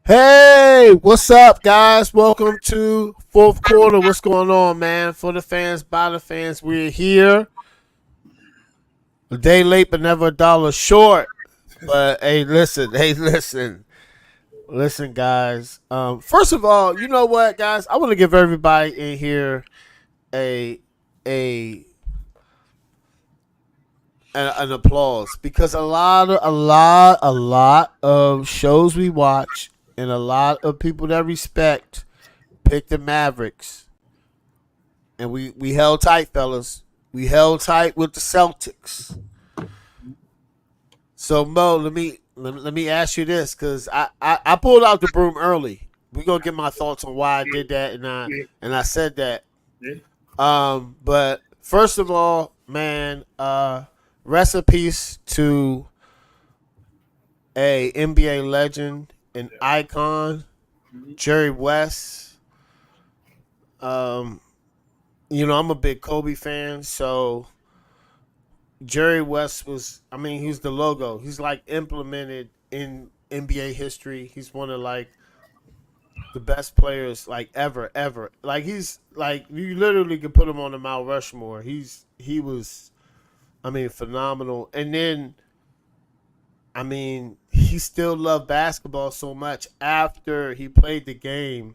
Hey, what's up, guys? Welcome to fourth quarter. What's going on, man? For the fans, by the fans, we're here. A day late, but never a dollar short. But listen, guys. First of all, you know what, guys? I want to give everybody in here a a an applause because a lot of shows we watch and a lot of people that respect pick the Mavericks. And we held tight, fellas. We held tight with the Celtics. So Mo, let me ask you this, because I pulled out the broom early. We gonna get my thoughts on why I did that, and I Yeah, and I said that. yeah, But first of all, man, rest in peace to a NBA legend, an yeah. icon, Mhm. Jerry West. Um, I'm a big Kobe fan, so Jerry West was, I mean, he's the logo. He's like implemented in NBA history. He's one of like the best players like ever. Like he's like you literally could put him on the Mount Rushmore. He was, I mean, phenomenal. And then, I mean, he still loved basketball so much after he played the game.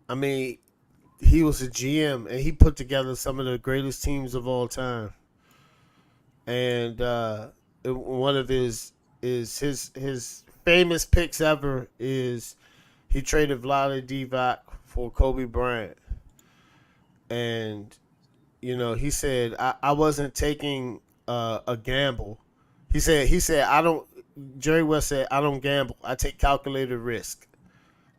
I mean, he was a GM and he put together some of the greatest teams of all time. And one of his famous picks ever is he traded Vlade Divac for Kobe Bryant, and he said I wasn't taking a gamble. He said I don't. Jerry West said I don't gamble. I take calculated risk.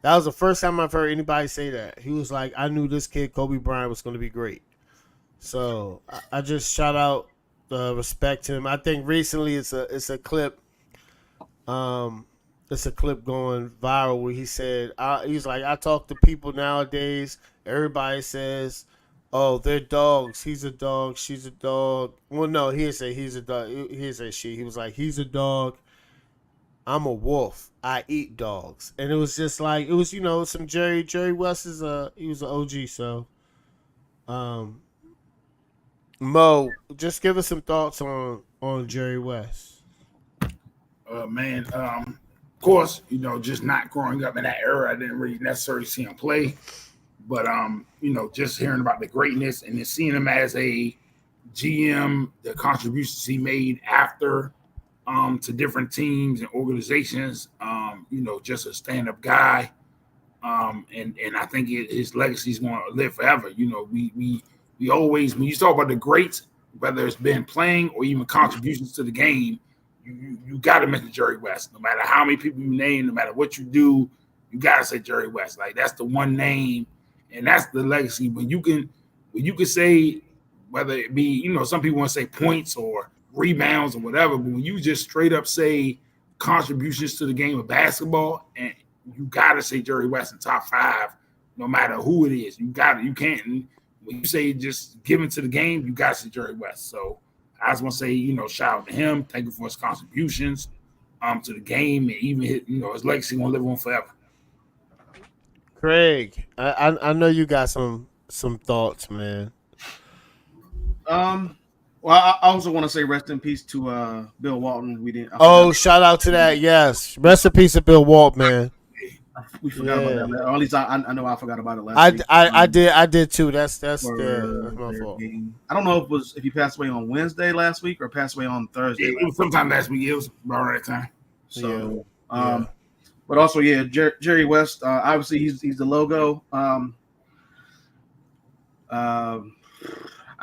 That was the first time I've heard anybody say that. He was like, I knew this kid Kobe Bryant was going to be great. So I just shout out, respect him. I think recently it's a clip. Um, it's a clip going viral where he said he's like, I talk to people nowadays. Everybody says, oh, they're dogs. He's a dog. She's a dog. Well, no, he didn't say he's a dog. He didn't say she. He was like, he's a dog. I'm a wolf. I eat dogs. And it was just like it was, some Jerry West is he was an OG. So um, Mo, just give us some thoughts on Jerry West. Man, of course, just not growing up in that era, I didn't really necessarily see him play. But just hearing about the greatness and then seeing him as a GM, the contributions he made after to different teams and organizations, just a stand-up guy. And I think his legacy is going to live forever. We always, when you talk about the greats, whether it's been playing or even contributions to the game, you got to mention Jerry West. No matter how many people you name, no matter what you do, you got to say Jerry West. Like that's the one name, and that's the legacy. When you can say whether it be some people want to say points or rebounds or whatever, but when you just straight up say contributions to the game of basketball, and you got to say Jerry West in top five, no matter who it is. You can't. When you say just giving to the game, you got to say Jerry West. So I just want to say, shout out to him. Thank you for his contributions to the game, and even his legacy gonna live on forever. Craig, I know you got some thoughts, man. Um, well, I also want to say rest in peace to Bill Walton. I forgot Oh, shout out to that. Yes. Rest in peace of Bill Walt, man. we forgot about Yeah. that. Or at least I know I forgot about it last I, week. I, I did I did too. That's For my their fault. game. I don't know if he passed away on Wednesday last week or passed away on Thursday It was last week. sometime last week. It was around that time. Yeah. So, Yeah. but also Jerry West. Obviously he's the logo. Um,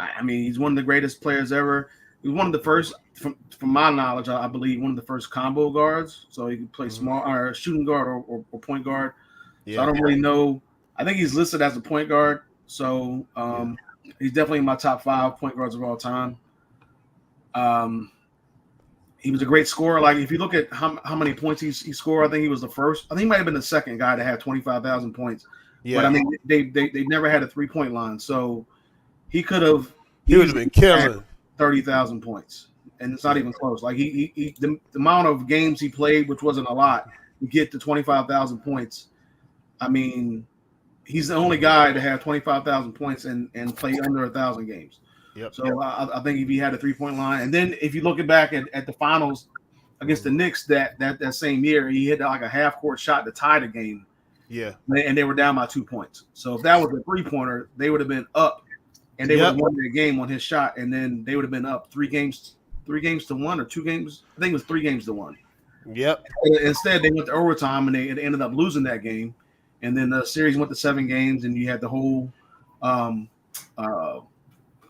I mean, he's one of the greatest players ever. He was one of the first, from my knowledge, I believe, one of the first combo guards. So he could play Mhm. small or shooting guard or point guard. So I Yeah. don't really know. I think he's listed as a point guard. So Yeah. he's definitely in my top 5 point guards of all time. Um, he was a great scorer. Like if you look at how many points he scored, I think he was the first. I think he might have been the second guy to have 25,000 points. But I Yeah. mean, they never had a 3-point line. So he could have He would have easily been had killing. 30,000 points, and it's not Yeah. even close. Like the amount of games he played, which wasn't a lot, get to 25,000 points. I mean, he's the only guy to have 25,000 points and play under 1,000 games. Yep. So I think if he had a 3-point line, and then if you look back at the finals against the Knicks that same year, he hit like a half court shot to tie the game. Yeah. And they were down by 2 points. So if that was a 3-pointer, they would have been up, and they would have won their game on his shot, and then they would have been up 3 games to 1 or 2 games. I think it was 3 games to 1. Yep. Instead, they went to overtime and they ended up losing that game. And then the series went to 7 games, and you had the whole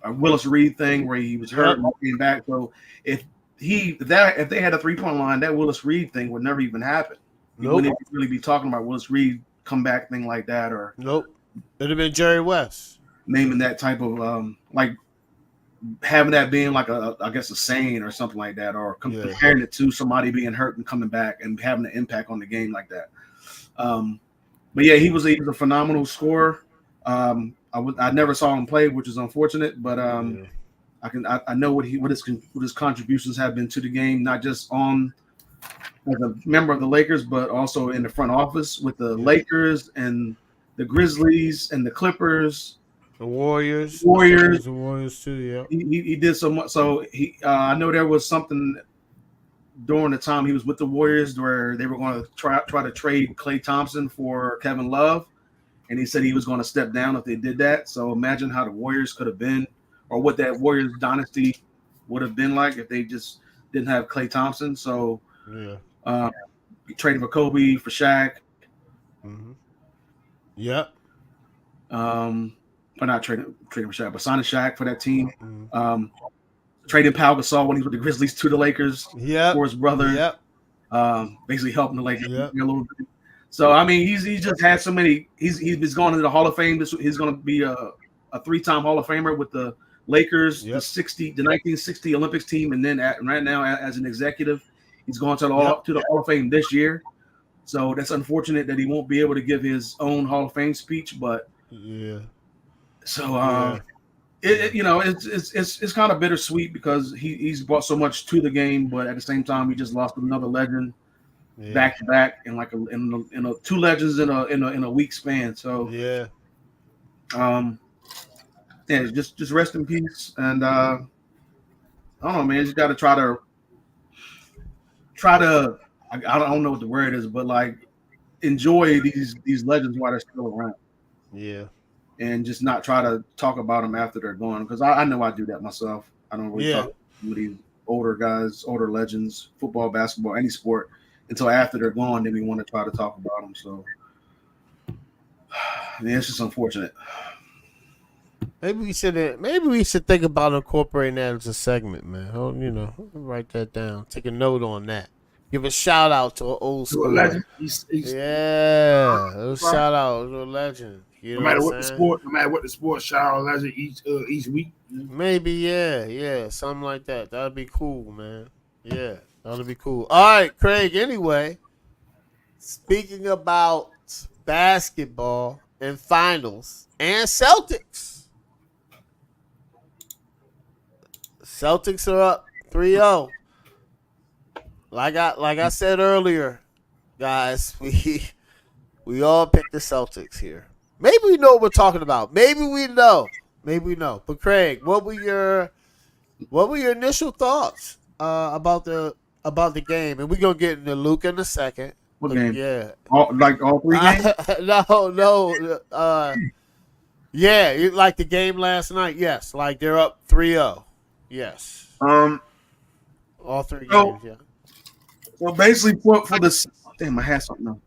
Willis Reed thing where he was hurt and came back. So if they had a 3-point line, that Willis Reed thing would never even happen. You wouldn't even really be talking about Willis Reed comeback thing like that, or it'd have been Jerry West naming that type of like having that being like I guess a saying or something like that, or comparing it to somebody being hurt and coming back and having an impact on the game like that. But yeah, he was a phenomenal scorer. I never saw him play, which is unfortunate, but I know what his contributions have been to the game, not just on as a member of the Lakers, but also in the front office with the Lakers and the Grizzlies and the Clippers, the Warriors too. Yeah, he did so much. So I know there was something during the time he was with the Warriors where they were going to try to trade Klay Thompson for Kevin Love, and he said he was going to step down if they did that. So imagine how the Warriors could have been, or what that Warriors dynasty would have been like if they just didn't have Klay Thompson. So he traded for Kobe, for Shaq. Mm-hmm. Yep. Or not trading for Shaq, but signing Shaq for that team. Mm-hmm. Trading Pau Gasol when he was with the Grizzlies to the Lakers for his brother. Yep. Basically helping the Lakers a little bit. So I mean, he's just had so many. He's going into the Hall of Fame. He's going to be a 3-time Hall of Famer with the Lakers, the 1960 Olympics team, and then right now as an executive, he's going to the Hall of Fame this year. So that's unfortunate that he won't be able to give his own Hall of Fame speech, but it's kind of bittersweet because he's brought so much to the game, but at the same time, he just lost another legend back to back, and like in 2 legends in a week span. So just rest in peace, and I don't know, man. Just got to try to. I don't know what the word is, but like enjoy these legends while they're still around. Yeah. And just not try to talk about them after they're gone, because I know I do that myself. I don't really talk to these older guys, older legends, football, basketball, any sport, until after they're gone. Then we want to try to talk about them. So, man, it's just unfortunate. Maybe we should think about incorporating that as a segment, man. Write that down. Take a note on that. Give a shout out to an old school legend. Shout out to a legend. You know no matter what the sport, shout out legend each week. Maybe, something like that. That'd be cool, man. Yeah, that'd be cool. All right, Craig. Anyway, speaking about basketball and finals and Celtics. Celtics are up 3-0. Like I said earlier, guys, we all picked the Celtics here. Maybe we know what we're talking about. Maybe we know. But Craig, what were your initial thoughts about the game? And we're gonna get into Luka in a second. What game? Yeah, all 3 games. No. Like the game last night. Yes, like they're up 3-0. Yes. All 3 games. Yeah. So basically, for the I had something else.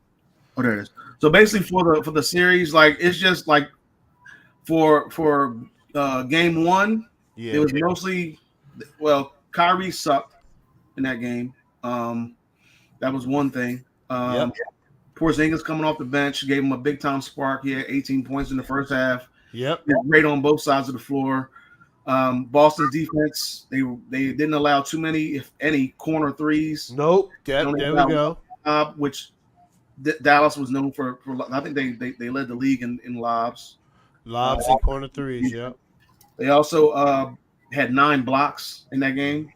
Oh, there it is. So basically, for the series, like it's just like for game 1, it was mostly Kyrie sucked in that game. That was one thing. Porzingis coming off the bench gave him a big time spark. He had 18 points in the first half. Yep, great on both sides of the floor. Boston's defense, they didn't allow too many, if any, corner threes. Nope. There we go. Which Dallas was known for. I think they led the league in lobs. Lobs and corner threes. Yeah. They also had 9 blocks in that game.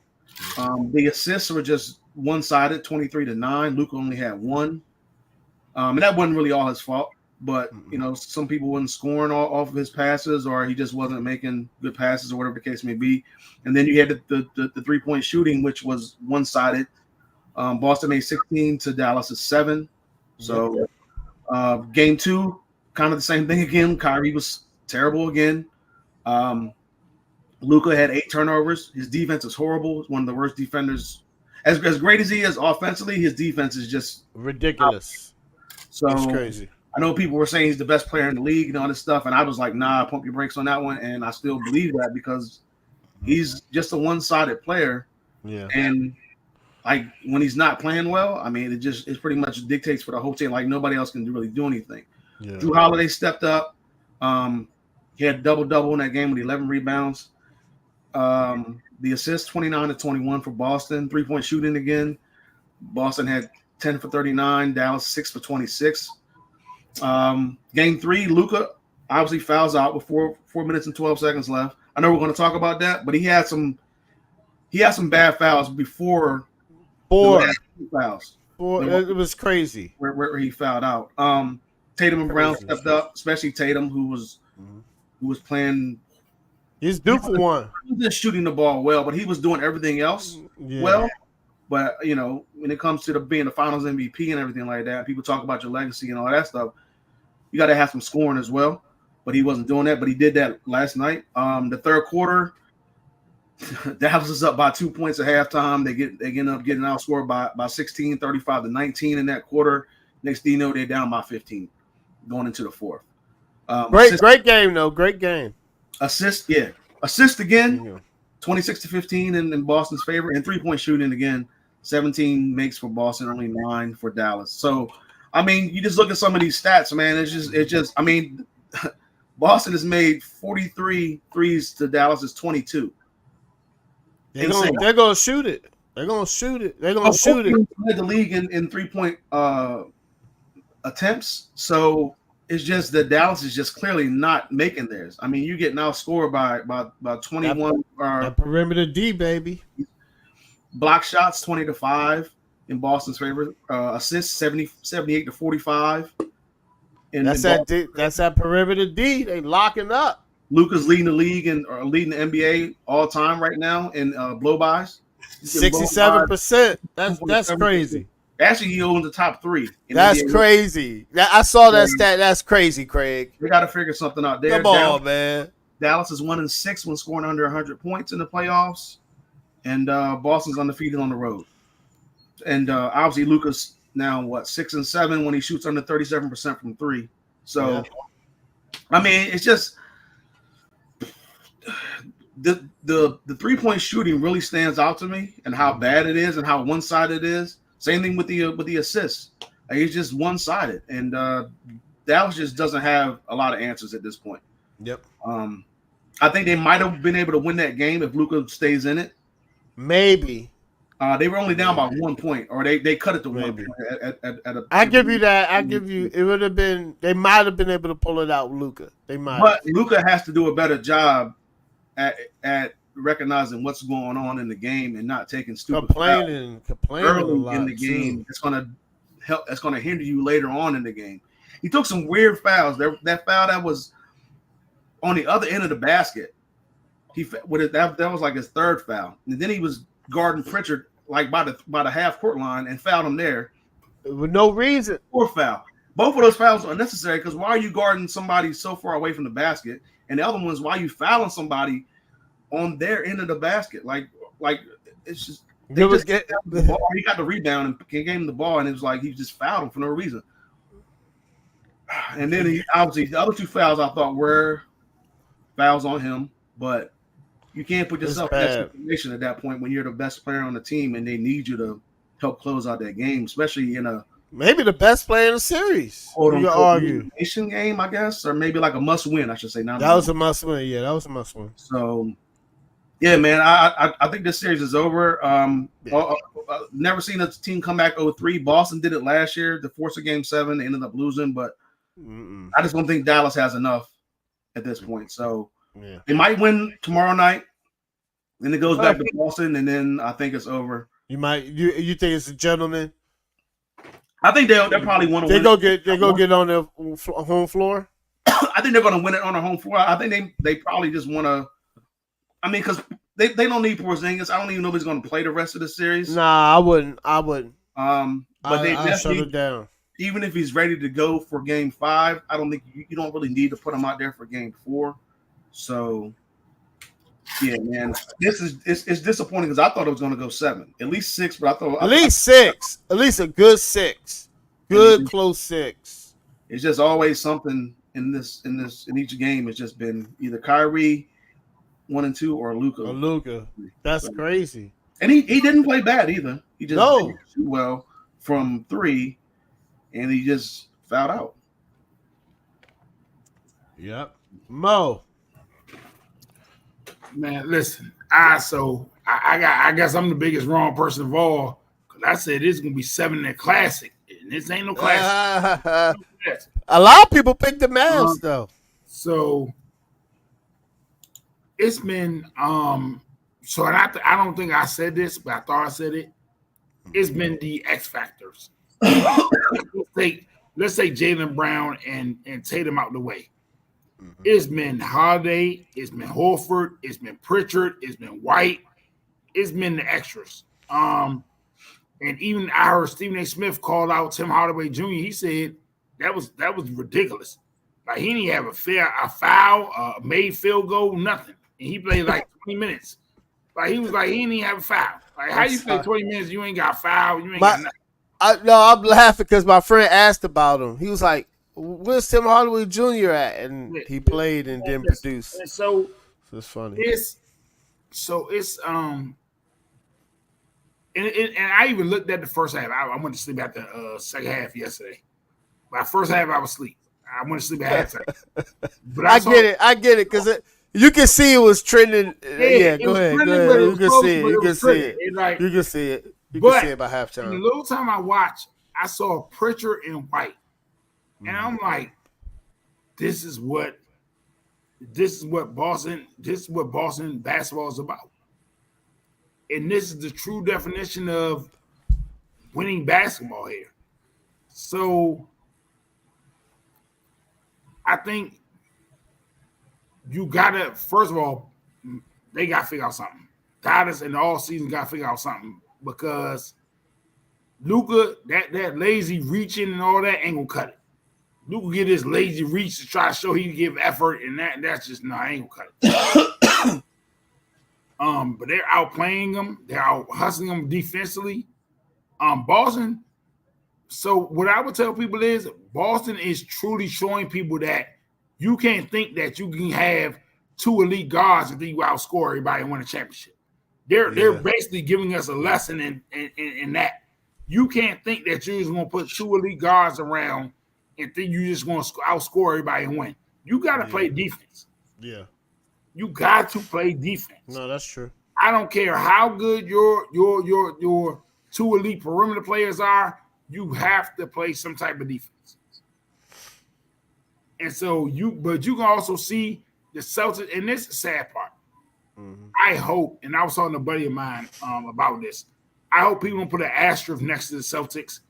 The assists were just one-sided, 23-9. Luka only had 1. And that wasn't really all his fault. But, you know, some people wasn't scoring off of his passes, or he just wasn't making good passes, or whatever the case may be. And then you had the 3-point shooting, which was one-sided. Boston made 16 to Dallas' 7. So game 2, kind of the same thing again. Kyrie was terrible again. Luka had 8 turnovers. His defense is horrible. He's one of the worst defenders. As great as he is offensively, his defense is just ridiculous. So it's crazy. I know people were saying he's the best player in the league and all this stuff, and I was like, nah, pump your brakes on that one. And I still believe that because he's just a one-sided player. Yeah. And like when he's not playing well, I mean, it pretty much dictates for the whole team. Like nobody else can really do anything. Yeah. Drew Holiday stepped up. He had double-double in that game with 11 rebounds. The assist 29 to 21 for Boston. 3-point shooting again. Boston had 10 for 39. Dallas 6 for 26. Game 3, Luka obviously fouls out with 4 minutes and 12 seconds left. I know we're going to talk about that, but he had some bad fouls before 4 fouls. 4. It was crazy where he fouled out. Tatum and Brown stepped up, especially Tatum, who was playing. He's due for one. He wasn't shooting the ball well, but he was doing everything else well. But you know, when it comes to being the Finals MVP and everything like that, people talk about your legacy and all that stuff. You got to have some scoring as well. But he wasn't doing that. But he did that last night. The third quarter, Dallas is up by 2 points at halftime. They end up getting outscored by 16, 35 to 19 in that quarter. Next thing you know, they're down by 15 going into the fourth. Great game though. Great game. Assist again. 26 to 15 in Boston's favor, and 3-point shooting again. 17 makes for Boston, only 9 for Dallas. So, I mean, you just look at some of these stats, man. It's just. I mean, Boston has made 43 threes to Dallas's 22. They're gonna shoot it. They're gonna shoot it. They're gonna shoot it. Led the league in 3-point attempts. So it's just that Dallas is just clearly not making theirs. I mean, you get now scored by 21. That perimeter D, baby. Block shots 20 to 5 in Boston's favor. Assists 78 to 45. That's that perimeter D. They locking up. Luka's leading the league and leading the NBA all time right now in blow-bys. 67%. That's crazy. Actually, he owns the top 3. That's crazy. I saw that stat. That's crazy, Craig. We got to figure something out there. Come on, man. Dallas is 1-6 when scoring under 100 points in the playoffs, and Boston's undefeated on the road. And obviously, Luka's now 6-7 when he shoots under 37% from 3. So, I mean, it's just the 3-point shooting really stands out to me, and how bad it is, and how one-sided it is. Same thing with the assists. It's just one-sided, and Dallas just doesn't have a lot of answers at this point. Yep. I think they might have been able to win that game if Luka stays in it. Maybe. They were only down by 1 point, or they cut it to 1 point. I give you that. I give you. It would have been. They might have been able to pull it out, Luka. They might. But Luka has to do a better job at recognizing what's going on in the game and not taking stupid complaining early in the game. It's going to help. It's going to hinder you later on in the game. He took some weird fouls. That foul that was on the other end of the basket. That was like his third foul, and then he was guarding Pritchard like by the half court line and fouled him there with no reason. Fourth foul. Both of those fouls are unnecessary because why are you guarding somebody so far away from the basket? And the other one is why are you fouling somebody on their end of the basket? Like it's just he got the rebound and gave him the ball, and it was like he just fouled him for no reason. And then obviously the other 2 fouls I thought were fouls on him, but you can't put yourself in that situation at that point when you're the best player on the team and they need you to help close out that game, especially in a maybe the best player in the series. You could argue nation game, I guess, or maybe like a must win. I should say. That was a must win. Yeah, that was a must win. So, yeah, man, I think this series is over. Never seen a team come back 0-3. Boston did it last year to force a game 7. They ended up losing, but I just don't think Dallas has enough at this point. So. Yeah. They might win tomorrow night, then it goes back to Boston, and then I think it's over. You think it's a gentleman? I think they'll probably want to They win. go get on the home floor. I think they're going to win it on their home floor. I think they probably just want to. I mean, because they don't need Porzingis. I don't even know if he's going to play the rest of the series. Nah, I wouldn't. But they I shut definitely, it down. even if he's ready to go for Game 5, I don't think you don't really need to put him out there for Game 4. So, yeah, man, it's disappointing because I thought it was going to go 7, at least 6, but I thought At least 6, at least a good 6, good close 6. It's just always something in each game. It's just been either Kyrie 1 and 2 or Luka. That's crazy. And he didn't play bad either. He just No. didn't shoot well from 3, and he just fouled out. Yep. Mo. Man, listen. I guess I'm the biggest wrong person of all because I said this is gonna be 7 in the classic, and this ain't no classic. A lot of people picked the Mavs though. So it's been so and I don't think I said this, but I thought I said it. It's been the X factors. let's say Jaylen Brown and Tatum out the way. Mm-hmm. It's been Holiday, it's been Horford, it's been Pritchard, it's been White, it's been the extras. And even I heard Stephen A. Smith called out Tim Hardaway Jr. He said that was ridiculous. Like he didn't have a foul, a made field goal, nothing. And he played like 20 minutes. Like he was like, he didn't even have a foul. Like how you play 20 minutes, you ain't got a foul, you ain't got nothing. I'm laughing because my friend asked about him. He was like, where's Tim Hardaway Jr. at? And he played and didn't produce. And so it's funny. It's and I even looked at the first half. I went to sleep at the second half yesterday. By first half, I was asleep. I went to sleep at halftime. But I get it, because you can see it was trending. Yeah, go ahead. You can see it. You can see it. You can see it. You can see it by halftime. The little time I watched, I saw Pritchard and White. And I'm like, this is what Boston basketball is about. And this is the true definition of winning basketball here. So I think you gotta, first of all, they gotta figure out something. Dallas in the all season gotta figure out something because Luka, that lazy reaching and all that ain't gonna cut it. Luka get this lazy reach to try to show he can give effort, and that's just I ain't gonna cut it. But they're outplaying them, they're out hustling them defensively. Boston. So what I would tell people is Boston is truly showing people that you can't think that you can have 2 elite guards and then you outscore everybody and win a championship. They're basically giving us a lesson in that. You can't think that you're just going to put 2 elite guards around and think you're just going to outscore everybody and win. You got to play defense. Yeah. You got to play defense. No, that's true. I don't care how good your 2 elite perimeter players are. You have to play some type of defense. And so but you can also see the Celtics, and this is the sad part. Mm-hmm. I hope, and I was talking to a buddy of mine about this. I hope people don't put an asterisk next to the Celtics,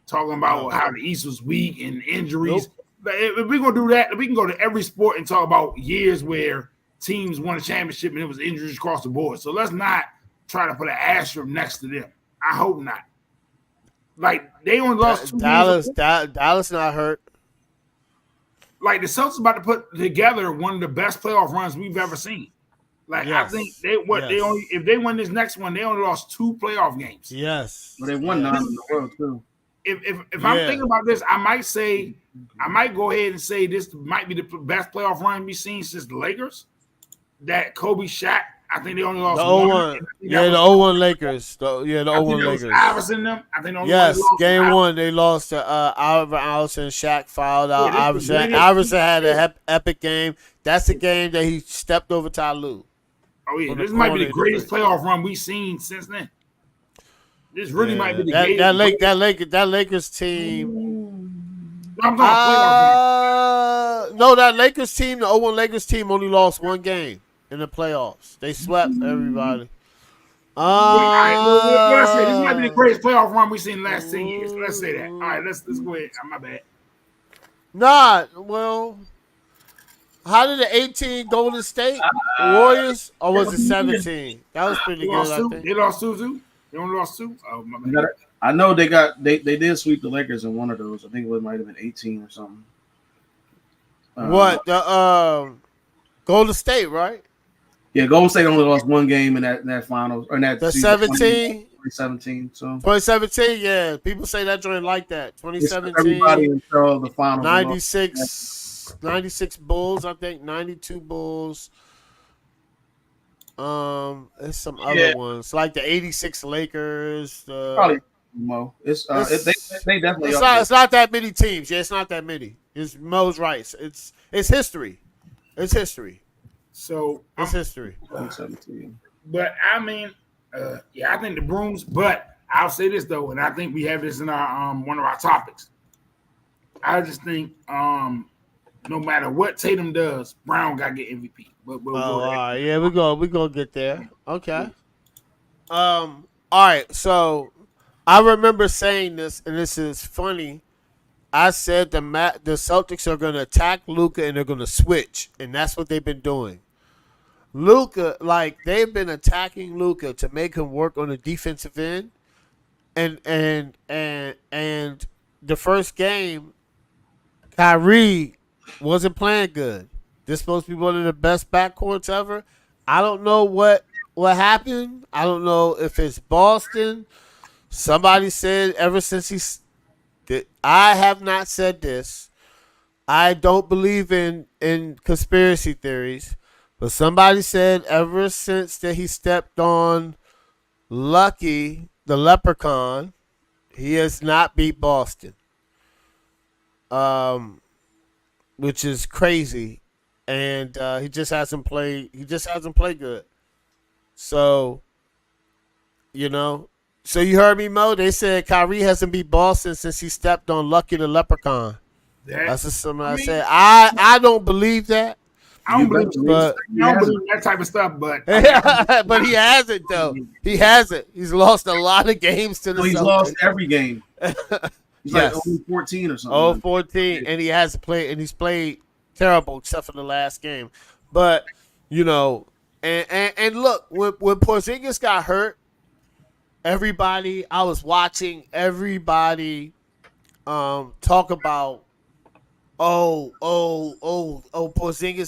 talking about how the East was weak and injuries. Nope. But if we're gonna do that, we can go to every sport and talk about years where teams won a championship and it was injuries across the board. So let's not try to put an asterisk next to them. I hope not. Like they only lost 2 Dallas. Dallas not hurt. Like the Celtics about to put together one of the best playoff runs we've ever seen. Like I think they only if they win this next one, they only lost 2 playoff games. Yes, but they won 9 in the world too. If I'm thinking about this, I might go ahead and say this might be the best playoff run we've seen since the Lakers. That Kobe Shaq. I think they only lost one. Yeah, the 0-1 Lakers. The 0-1 Lakers. Iverson them. I think game 1 they lost to Oliver Allison. Shaq fouled out Iverson. Iverson had an epic game. That's the game that he stepped over Ty Lue. Oh yeah, this might be the greatest playoff run we've seen since then. This really might be the that Lakers team. I'm talking playoff run. No, that Lakers team, the 0-1 Lakers team, only lost 1 game in the playoffs. They swept everybody. All right, well, let's say this might be the Uh, greatest playoff run we've seen in the last 10 years. Let's say that. All right, let's go ahead. My bad. Nah, well, how did the 18 Golden State Warriors, or was it 17? That was pretty They good, lost I two. think. They lost two too. They only lost two. Oh my You bad. gotta- I know they did sweep the Lakers in one of those. I think it might have been 18 or something. What the Golden State, right? Yeah, Golden State only lost one game in that finals or in that The season, 17, 2017. So 2017, yeah. People say that joint like that. everybody 2017, until the finals. 96 Bulls, I think. 92 Bulls. There's some other ones like the 86 Lakers. Probably Mo. They definitely. It's not that many teams. Yeah, it's not that many. It's Mo's right. It's history. It's history. So It's history. 2017. but I mean, yeah, I think the Brooms. But I'll say this though, and I think we have this in our one of our topics. I just think no matter what Tatum does, Brown got to get MVP. But we'll Oh, go all there. right. Yeah, we gonna get there. Okay. All right. So I remember saying this, and this is funny. I said the Celtics are gonna attack Luka and they're gonna switch, and that's what they've been doing. Luka, like they've been attacking Luka to make him work on the defensive end, and the first game, Kyrie wasn't playing good. This is supposed to be one of the best backcourts ever. I don't know what happened. I don't know if it's Boston. Somebody said ever since I have not said this. I don't believe in conspiracy theories, but somebody said ever since that he stepped on Lucky the Leprechaun, he has not beat Boston. Which is crazy, and he just hasn't played. He just hasn't played good. So, so you heard me, Mo. They said Kyrie hasn't beat Boston since he stepped on Lucky the Leprechaun. That's just something I said. I don't believe that, I don't believe that type of stuff, but but he hasn't though. He hasn't. He's lost a lot of games to the. He's Celtics. lost every game. He's Yes. like 0-14 or something. 0-14, and he hasn't played, and he's played terrible except for the last game. But and look, when Porzingis got hurt, I was watching everybody talk about Porzingis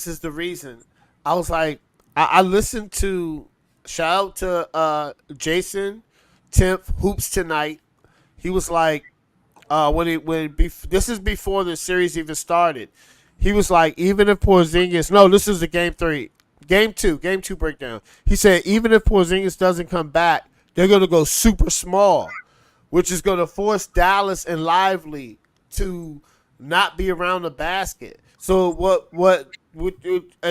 is the reason. I was like, I listened to shout out to Jason Timp Hoops Tonight. He was like, this is before the series even started. He was like, even if Porzingis, no, this is the game two breakdown. He said even if Porzingis doesn't come back, they're gonna go super small, which is gonna force Dallas and Lively to not be around the basket. So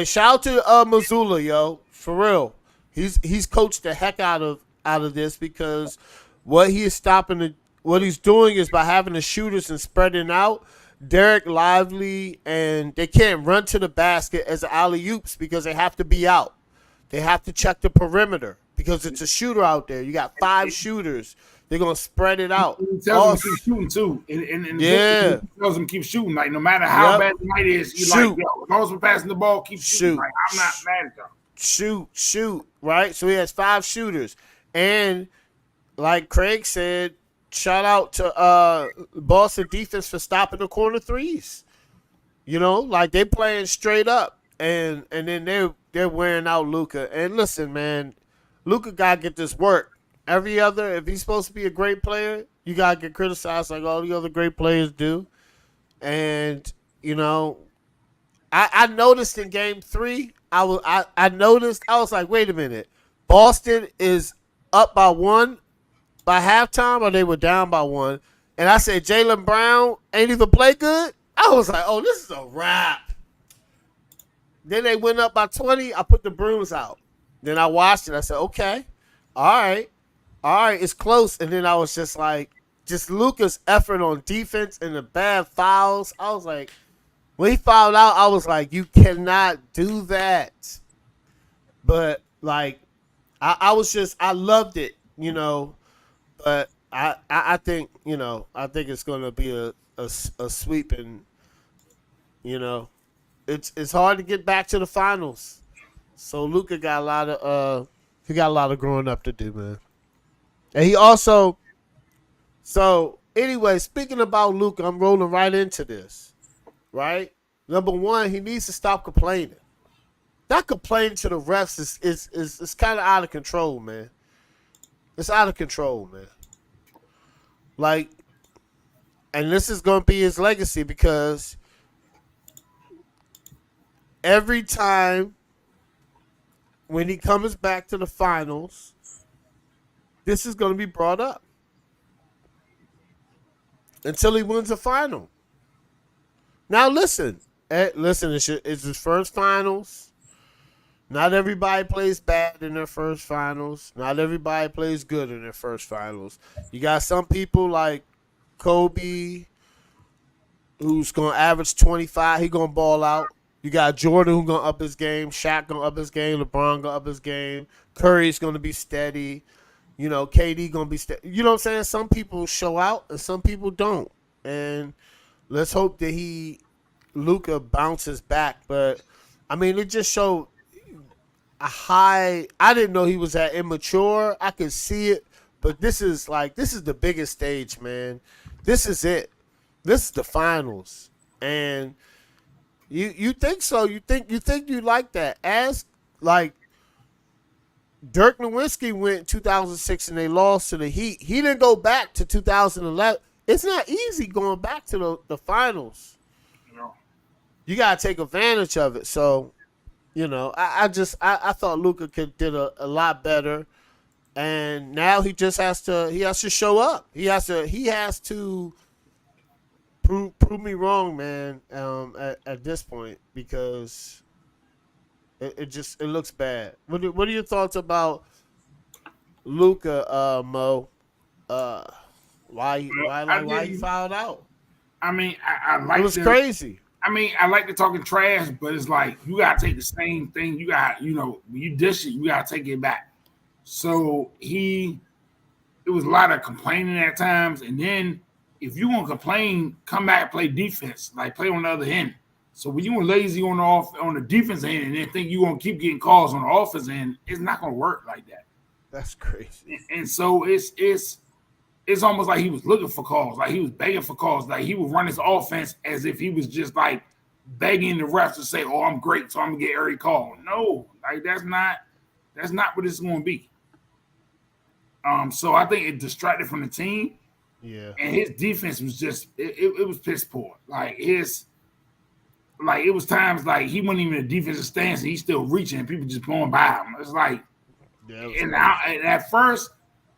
shout out to Missoula, yo, for real. He's coached the heck out of this because what he's doing is by having the shooters and spreading out. Derek Lively, and they can't run to the basket as alley-oops because they have to be out. They have to check the perimeter because it's a shooter out there. You got 5 shooters. They're going to spread it out. He tells them to keep shooting too. And yeah. He tells them to keep shooting. Like no matter how bad the night is, he's like, yo, as long as we're passing the ball, keep shooting. Like, I'm not mad at y'all. Shoot, right? So he has 5 shooters. And like Craig said, shout out to Boston defense for stopping the corner threes. Like they playing straight up, and then they're wearing out Luka. And listen, man, Luka gotta get this work. If he's supposed to be a great player, you gotta get criticized like all the other great players do. And I noticed in Game 3, I was like, wait a minute, Boston is up by 1. By halftime, or they were down by 1, and I said Jaylen Brown ain't even play good. I was like, oh, this is a wrap. Then they went up by 20. I put the brooms out. Then I watched it. I said, okay, all right, it's close. And then I was just like, Luka's effort on defense and the bad fouls. I was like, when he fouled out, I was like, you cannot do that. But like, I loved it, but I think I think it's going to be a sweep, and you know it's hard to get back to the finals. So Luka got a lot of he got a lot of growing up to do, man. And he also so anyway, speaking about Luka, I'm rolling right into this. Right, number one, he needs to stop complaining. That complaining to the refs is kind of out of control, man. It's out of control, man. Like, and this is going to be his legacy because every time when he comes back to the finals, this is going to be brought up until he wins a final. Now, listen, it's his first finals. Not everybody plays bad in their first finals. Not everybody plays good in their first finals. You got some people like Kobe, who's going to average 25. He going to ball out. You got Jordan, who's going to up his game. Shaq going to up his game. LeBron going to up his game. Curry's going to be steady. KD going to be steady. You know what I'm saying? Some people show out and some people don't. And let's hope that Luka bounces back. But, I mean, it just showed a high. I didn't know he was that immature. I could see it. But this is the biggest stage, man. This is it. This is the finals. And you think so. You think you like that. As like Dirk Nowitzki went in 2006 and they lost to the Heat. He didn't go back to 2011. It's not easy going back to the finals. No. You gotta take advantage of it. So, I thought Luka did a lot better. And now he just has to show up. He has to prove me wrong, man. At this point, because it looks bad. What are your thoughts about Luka, Mo? Why he fouled out? I mean, I like it was crazy. I mean, I like the talking trash, but it's like you gotta take the same thing. You got, when you dish it, you gotta take it back. So it was a lot of complaining at times, and then if you want to complain, come back and play defense, like play on the other end. So when you were lazy on the defense end and then think you're gonna keep getting calls on the offense end, it's not gonna work like that. That's crazy. And so it's almost like he was looking for calls, like he was begging for calls, like he would run his offense as if he was just like begging the refs to say, "Oh, I'm great, so I'm gonna get every call." No, like that's not what it's gonna be. So I think it distracted from the team. Yeah. And his defense was just it was piss poor. It was times like he wasn't even in a defensive stance and he's still reaching and people just blowing by him. It's like and at first,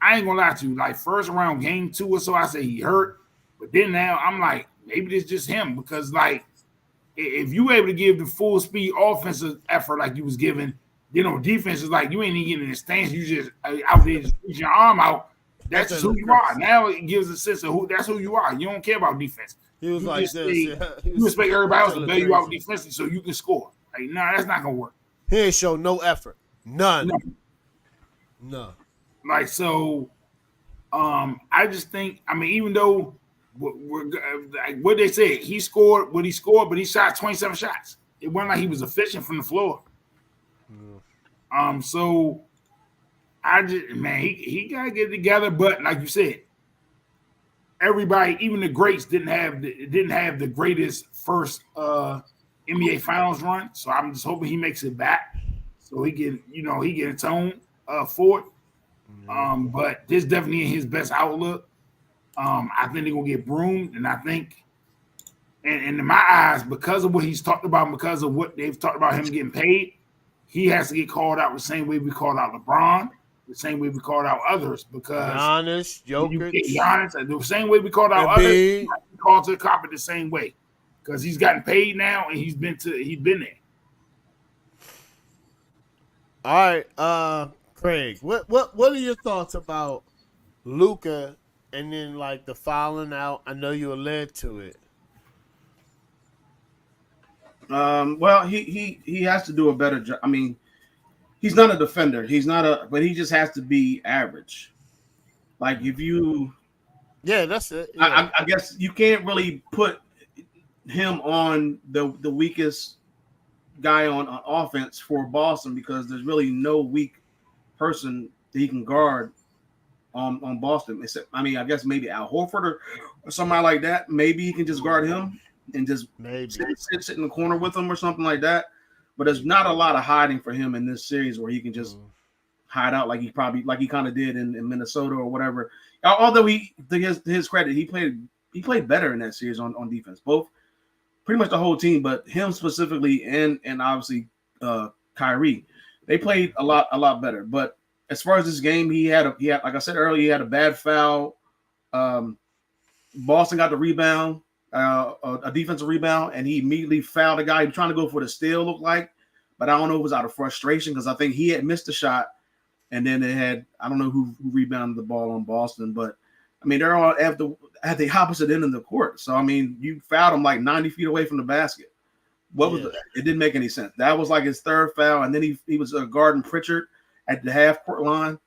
I ain't gonna lie to you, like first round game 2 or so, I said he hurt. But then now I'm like, maybe it's just him because like if you able to give the full speed offensive effort like you was giving, defense is like you ain't even getting in the stance. You just out there just reach your arm out. That's just who you are. Now it gives a sense of that's who you are. You don't care about defense. He was like this. You expect everybody else to bail you out defensively so you can score. Like, no, that's not gonna work. He ain't show no effort. None. No. Like so, I just think. I mean, even though like what they said, he scored what he scored, but he shot 27 shots. It wasn't like he was efficient from the floor. So I just he gotta get it together. But like you said, everybody, even the greats, didn't have the greatest first NBA Finals run. So I'm just hoping he makes it back, so he get a tone for it. But this definitely ain't his best outlook. I think they're gonna get broomed, and I think, and in my eyes, because of what he's talked about, because of what they've talked about him getting paid, he has to get called out the same way we called out LeBron, the same way we called out others. Because Giannis, Giannis, the same way we called out others, he called to the carpet the same way, because he's gotten paid now and he's been there. All right, Craig, what are your thoughts about Luka and then like the fouling out? I know you were led to it. Well, he has to do a better job. I mean, He's not a defender. But he just has to be average. Like if you, Yeah, that's it. Yeah. I guess you can't really put him on the weakest guy on offense for Boston because there's really no weak person that he can guard on Boston. Except, I mean, I guess maybe Al Horford or somebody like that. Maybe he can just guard him and just Maybe. sit in the corner with him or something like that. But there's not a lot of hiding for him in this series where he can just hide out like he kind of did in Minnesota or whatever. Although to his credit, he played better in that series on defense. Both pretty much the whole team, but him specifically and obviously Kyrie, they played a lot better. But as far as this game, he had like I said earlier, he had a bad foul. Boston got the rebound, a defensive rebound, and he immediately fouled a guy. He was trying to go for the steal, looked like, but I don't know if it was out of frustration because I think he had missed the shot, and then they had I don't know who rebounded the ball on Boston, but I mean they're all at the opposite end of the court. So I mean you fouled him like 90 feet away from the basket. It didn't make any sense. That was like his third foul, and then he was guarding Pritchard at the half court line.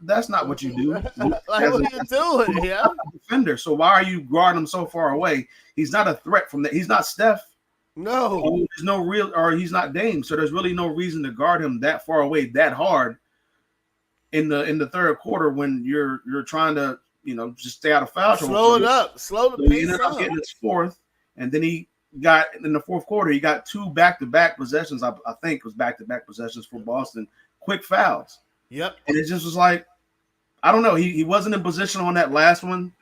That's not what you do. Like, what are you doing? Yeah, defender. So why are you guarding him so far away? He's not a threat from that. He's not Steph. No, there's no real, or he's not Dame. So there's really no reason to guard him that far away, that hard in the third quarter when you're trying to just stay out of foul trouble. Slow it up, slow the pace up. He ended up getting his fourth, and then he got in the fourth quarter. He got two back-to-back possessions. I think it was back-to-back possessions for Boston. Quick fouls. Yep. And it just was like, I don't know. He wasn't in position on that last one.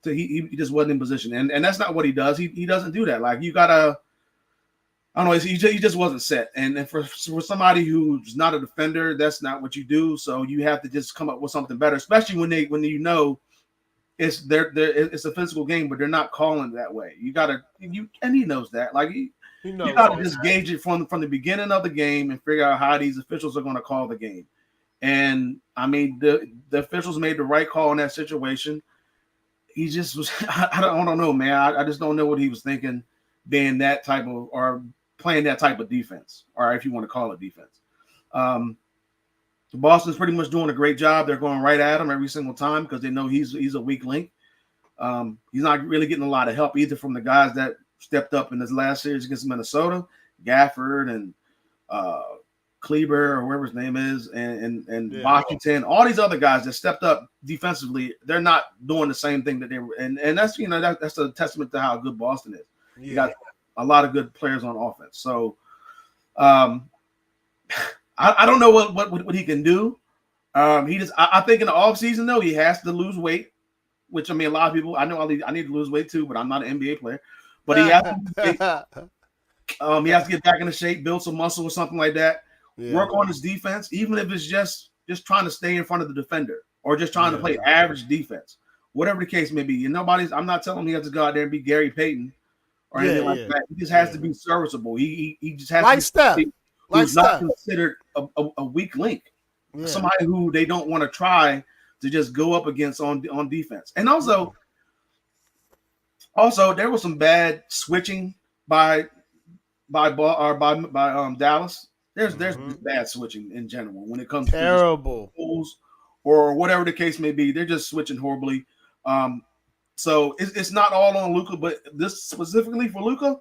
So he just wasn't in position. And that's not what he does. He doesn't do that. Like you gotta, I don't know. He just wasn't set. And for somebody who's not a defender, that's not what you do. So you have to just come up with something better, especially when you know it's it's a physical game, but they're not calling it that way. You gotta and he knows that. Like you gotta just gauge it from the beginning of the game and figure out how these officials are going to call the game. And I mean, the officials made the right call in that situation. He just was, I don't know, man. I just don't know what he was thinking being that type of, or playing that type of defense, or if you want to call it defense. Boston's pretty much doing a great job. They're going right at him every single time because they know he's a weak link. He's not really getting a lot of help either from the guys that stepped up in this last series against Minnesota, Gafford and Kleber or whatever his name is, and Washington, all these other guys that stepped up defensively, they're not doing the same thing that they were, and that's that's a testament to how good Boston is. You got a lot of good players on offense. So I don't know what he can do. I think in the offseason though, he has to lose weight, which I mean a lot of people I know I need to lose weight too, but I'm not an NBA player. But he has to get back into shape, build some muscle or something like that. Work on his defense, even if it's just trying to stay in front of the defender or just trying to play average defense, whatever the case may be. And I'm not telling him he has to go out there and be Gary Payton or anything like that. He just has to be serviceable. He just has like to Steph. be who's not considered a weak link, somebody who they don't want to try to just go up against on defense. And also there was some bad switching by Dallas. There's bad switching in general when it comes to goals or whatever the case may be. They're just switching horribly. So it's not all on Luka, but this specifically for Luka,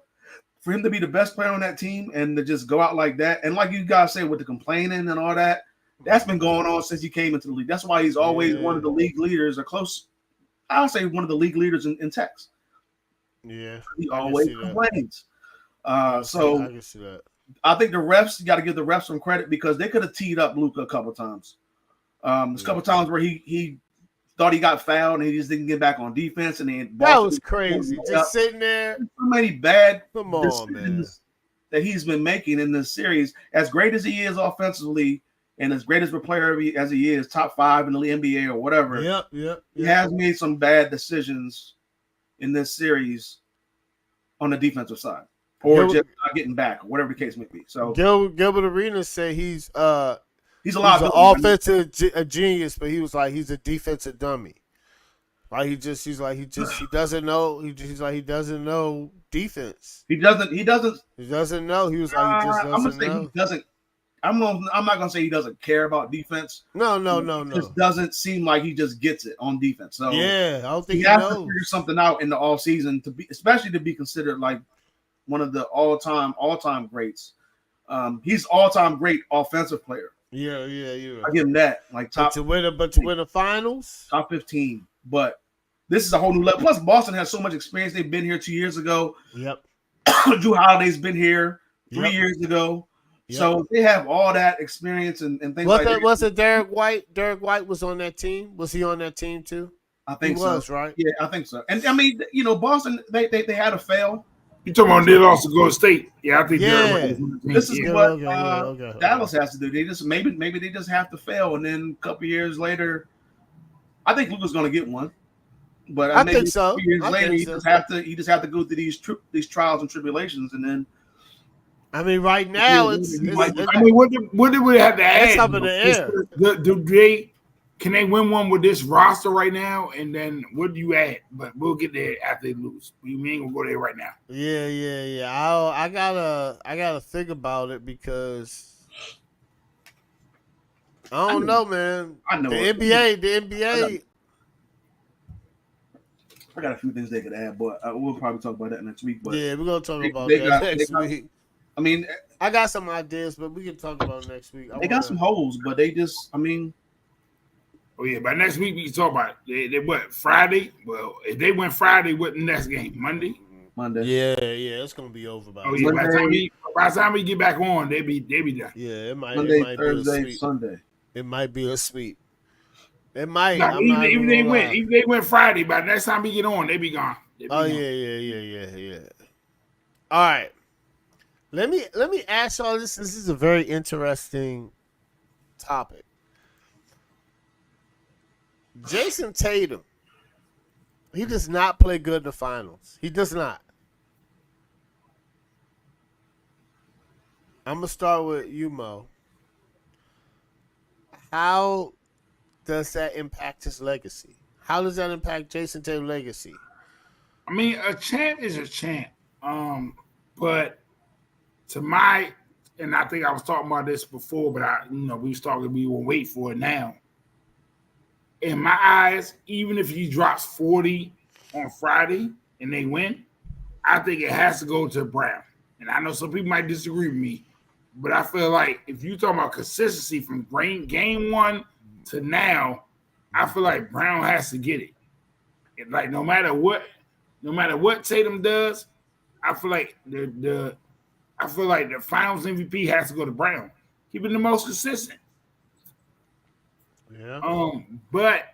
for him to be the best player on that team and to just go out like that. And like you guys say with the complaining and all that, that's been going on since he came into the league. That's why he's always one of the league leaders or close. I'll say one of the league leaders in text. Yeah. He always complains. So I can see that. I think the refs, you got to give the refs some credit because they could have teed up Luka a couple times. There's a couple times where he thought he got fouled and he just didn't get back on defense. And then that was crazy. Just sitting there. So many bad decisions that he's been making in this series. As great as he is offensively and as great as a player as he is, top 5 in the NBA or whatever. He has made some bad decisions in this series on the defensive side. Or just not getting back, or whatever the case may be. So Gilbert Arenas said he's an offensive genius, but he was like he's a defensive dummy. Like he doesn't know. He doesn't know defense. He doesn't know. He was like he just doesn't know. He doesn't I'm not gonna say he doesn't care about defense. No. It just doesn't seem like he just gets it on defense. So Yeah, I don't think he he has to knows. figure something out in the off season especially to be considered like one of the all-time greats. He's all-time great offensive player. Yeah. I give him that. Like top to win a finals, top 15. But this is a whole new level. Plus, Boston has so much experience. They've been here 2 years ago. Yep. Drew Holiday's been here 3 Yep. years ago. Yep. So they have all that experience and things like that. Was it Derek White? Derek White was on that team. Was he on that team too? I think he so. was, right? Yeah, I think so. And I mean, Boston, they had a fail. You talking about they lost to Golden State? Yeah, I think. Yeah. This is Yeah. what Okay. Dallas has to do. They just maybe they just have to fail, and then a couple years later, I think Luka's going to get one. But I think so. A few years later, you just have to go through these trials and tribulations, and then. I mean, right now I mean, what did we have to add? It's up in the air. Can they win one with this roster right now? And then what do you add? But we'll get there after they lose. We ain't gonna go there right now. Yeah. I gotta think about it because I don't know, man. I know the it. NBA. I got a few things they could add, but we'll probably talk about that next week. But yeah, we're gonna talk about that next week. I mean, I got some ideas, but we can talk about it next week. They got some holes, but they just, I mean. Oh, yeah, by next week we can talk about it. They what, Friday? Well, if they win Friday, what the next game? Monday? Yeah, it's gonna be over by. Oh yeah, by the time we get back on, they be done. Yeah, it might. Monday, Thursday, Sunday. It might be a sweep. It might. No, even they win Friday, by the next time we get on, they be gone. Gone. Yeah. All right. Let me ask y'all this. This is a very interesting topic. Jason Tatum, he does not play good in the finals. He does not. I'm gonna start with you, Mo. How does that impact his legacy? How does that impact Jason Tatum's legacy? I mean, a champ is a champ. But to my, and I think I was talking about this before, but we will wait for it now. In my eyes, even if he drops 40 on Friday and they win, I think it has to go to Brown. And I know some people might disagree with me, but I feel like if you're talking about consistency from game one to now, I feel like Brown has to get it. Like no matter what Tatum does, I feel like the Finals MVP has to go to Brown. He's been the most consistent. Yeah. But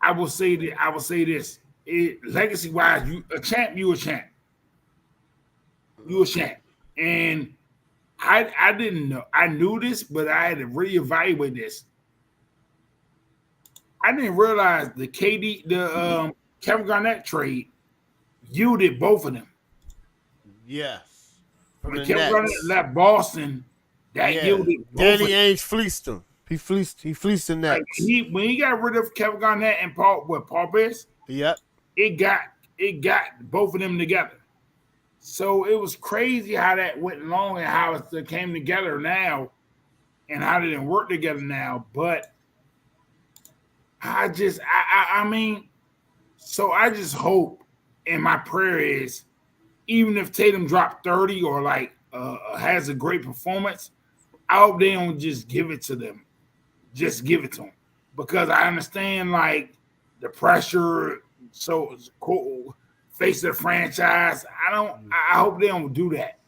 I will say this. Legacy wise, you a champ. You a champ. And I didn't know. I knew this, but I had to reevaluate this. I didn't realize the Kevin Garnett trade yielded both of them. Yes. When Kevin Garnett left Boston, yielded both Danny Ainge fleeced him. He fleeced the Nets. Like when he got rid of Kevin Garnett and Paul Pierce, yep, it got both of them together. So it was crazy how that went along and how it came together now, and how they didn't work together now. But I just hope, and my prayer is, even if Tatum dropped 30 or has a great performance, I hope they don't just give it to them. Just give it to them. Because I understand the pressure, so cool, face of the franchise. I hope they don't do that.